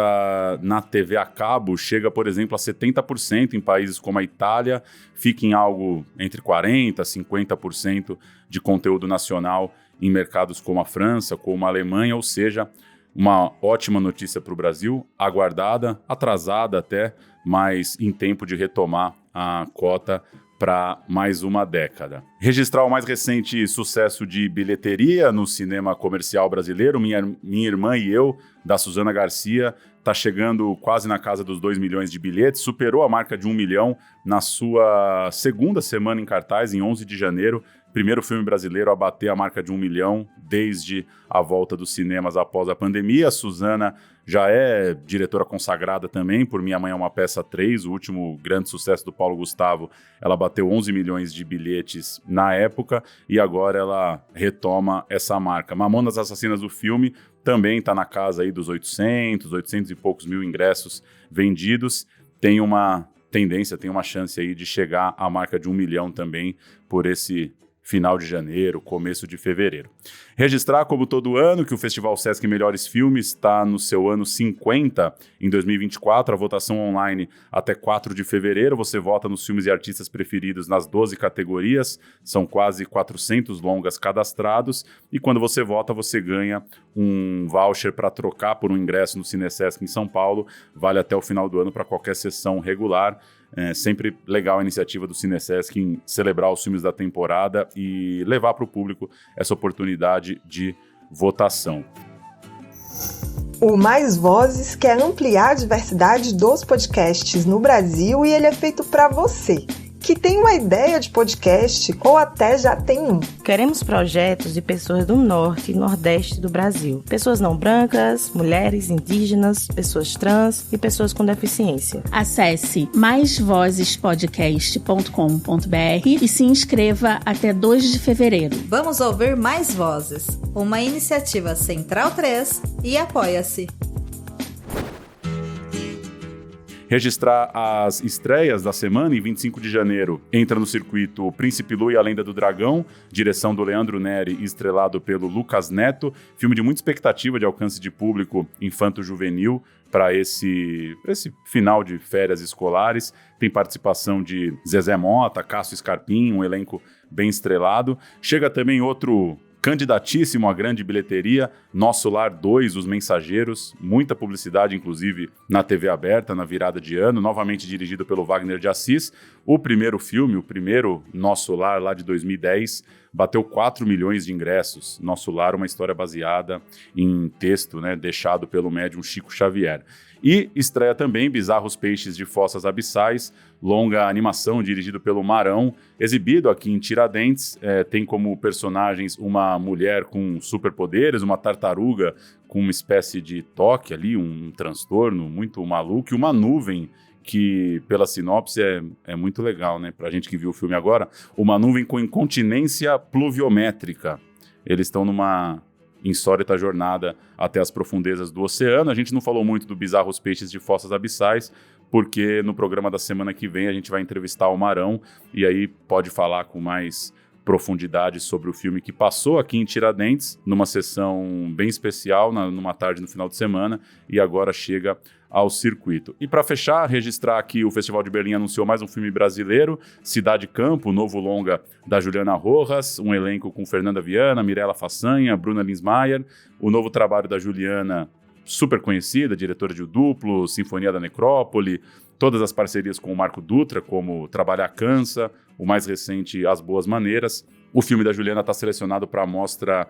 na TV a cabo chega, por exemplo, a 70% em países como a Itália, fica em algo entre 40% a 50% de conteúdo nacional em mercados como a França, como a Alemanha, ou seja, uma ótima notícia para o Brasil, aguardada, atrasada até, mas em tempo de retomar a cota para mais uma década. Registrar o mais recente sucesso de bilheteria no cinema comercial brasileiro, Minha Irmã e Eu, da Suzana Garcia, está chegando quase na casa dos 2 milhões de bilhetes, superou a marca de 1 milhão na sua segunda semana em cartaz, em 11 de janeiro, primeiro filme brasileiro a bater a marca de 1 milhão desde a volta dos cinemas após a pandemia. A Suzana já é diretora consagrada também por Minha Mãe é uma Peça 3, o último grande sucesso do Paulo Gustavo. Ela bateu 11 milhões de bilhetes na época e agora ela retoma essa marca. Mamonas Assassinas, do filme, também está na casa aí dos 800 e poucos mil ingressos vendidos. Tem uma tendência, tem uma chance aí de chegar à marca de 1 milhão também por esse final de janeiro, começo de fevereiro. Registrar, como todo ano, que o Festival Sesc Melhores Filmes está no seu ano 50 em 2024, a votação online até 4 de fevereiro, você vota nos filmes e artistas preferidos nas 12 categorias, são quase 400 longas cadastrados, e quando você vota, você ganha um voucher para trocar por um ingresso no Cinesesc em São Paulo, vale até o final do ano para qualquer sessão regular. É sempre legal a iniciativa do Cinesesc em celebrar os filmes da temporada e levar para o público essa oportunidade de votação. O Mais Vozes quer ampliar a diversidade dos podcasts no Brasil e ele é feito para você, que tem uma ideia de podcast ou até já tem um. Queremos projetos de pessoas do norte e nordeste do Brasil. Pessoas não brancas, mulheres, indígenas, pessoas trans e pessoas com deficiência. Acesse maisvozespodcast.com.br e se inscreva até 2 de fevereiro. Vamos ouvir Mais Vozes, uma iniciativa Central 3 e Apoia-se. Registrar as estreias da semana. Em 25 de janeiro entra no circuito Príncipe Lu e a Lenda do Dragão, direção do Leandro Neri e estrelado pelo Lucas Neto, filme de muita expectativa de alcance de público infanto-juvenil para esse final de férias escolares. Tem participação de Zezé Mota, Cássio Scarpim, um elenco bem estrelado. Chega também outro candidatíssimo à grande bilheteria, Nosso Lar 2, Os Mensageiros, muita publicidade, inclusive, na TV aberta, na virada de ano, novamente dirigido pelo Wagner de Assis. O primeiro filme, o primeiro Nosso Lar, lá de 2010, bateu 4 milhões de ingressos. Nosso Lar, uma história baseada em texto, né, deixado pelo médium Chico Xavier. E estreia também Bizarros Peixes de Fossas Abissais, longa animação dirigido pelo Marão, exibido aqui em Tiradentes. Tem como personagens uma mulher com superpoderes, uma tartaruga com uma espécie de toque ali, um transtorno muito maluco, e uma nuvem que, pela sinopse, é muito legal, né? Pra gente que viu o filme agora, uma nuvem com incontinência pluviométrica. Eles estão numa insólita jornada até as profundezas do oceano. A gente não falou muito do Bizarros Peixes de Fossas Abissais, porque no programa da semana que vem a gente vai entrevistar o Marão, e aí pode falar com mais profundidade sobre o filme que passou aqui em Tiradentes, numa sessão bem especial, numa tarde no final de semana, e agora chega ao circuito. E para fechar, registrar aqui, o Festival de Berlim anunciou mais um filme brasileiro, Cidade Campo, o novo longa da Juliana Rojas, um elenco com Fernanda Viana, Mirella Façanha, Bruna Linsmeyer, o novo trabalho da Juliana, super conhecida, diretora de O Duplo, Sinfonia da Necrópole, todas as parcerias com o Marco Dutra, como Trabalhar Cansa, o mais recente As Boas Maneiras. O filme da Juliana está selecionado para a mostra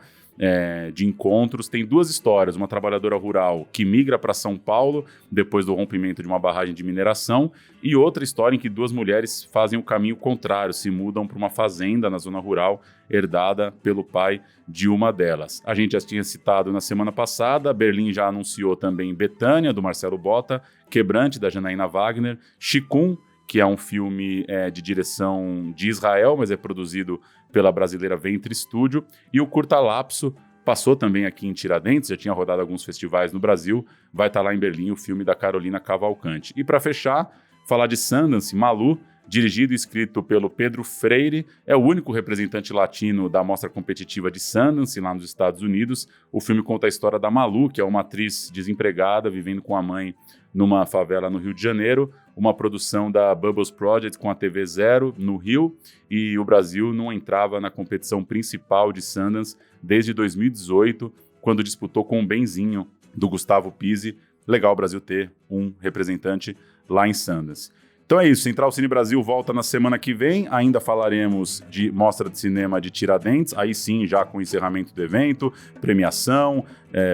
de encontros. Tem duas histórias, uma trabalhadora rural que migra para São Paulo depois do rompimento de uma barragem de mineração, e outra história em que duas mulheres fazem o caminho contrário, se mudam para uma fazenda na zona rural, herdada pelo pai de uma delas. A gente já tinha citado na semana passada, Berlim já anunciou também Betânia, do Marcelo Botta, Quebrante, da Janaína Wagner, Chikun, que é um filme de direção de Israel, mas é produzido pela brasileira Ventre Studio, e o Curta Lapso passou também aqui em Tiradentes, já tinha rodado alguns festivais no Brasil, vai estar lá em Berlim o filme da Carolina Cavalcante. E para fechar, falar de Sundance, Malu, dirigido e escrito pelo Pedro Freire, é o único representante latino da mostra competitiva de Sundance, lá nos Estados Unidos. O filme conta a história da Malu, que é uma atriz desempregada, vivendo com a mãe numa favela no Rio de Janeiro, uma produção da Bubbles Project com a TV Zero, no Rio, e o Brasil não entrava na competição principal de Sundance desde 2018, quando disputou com o Benzinho, do Gustavo Pizzi. Legal o Brasil ter um representante lá em Sundance. Então é isso, Central Cine Brasil volta na semana que vem, ainda falaremos de Mostra de Cinema de Tiradentes, aí sim já com o encerramento do evento, premiação,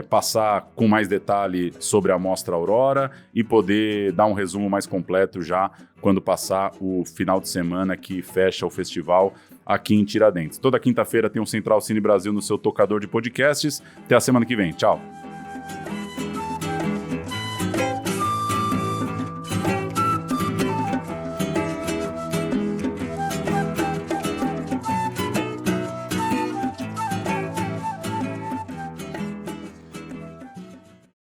passar com mais detalhe sobre a Mostra Aurora e poder dar um resumo mais completo já quando passar o final de semana que fecha o festival aqui em Tiradentes. Toda quinta-feira tem um Central Cine Brasil no seu tocador de podcasts. Até a semana que vem, tchau!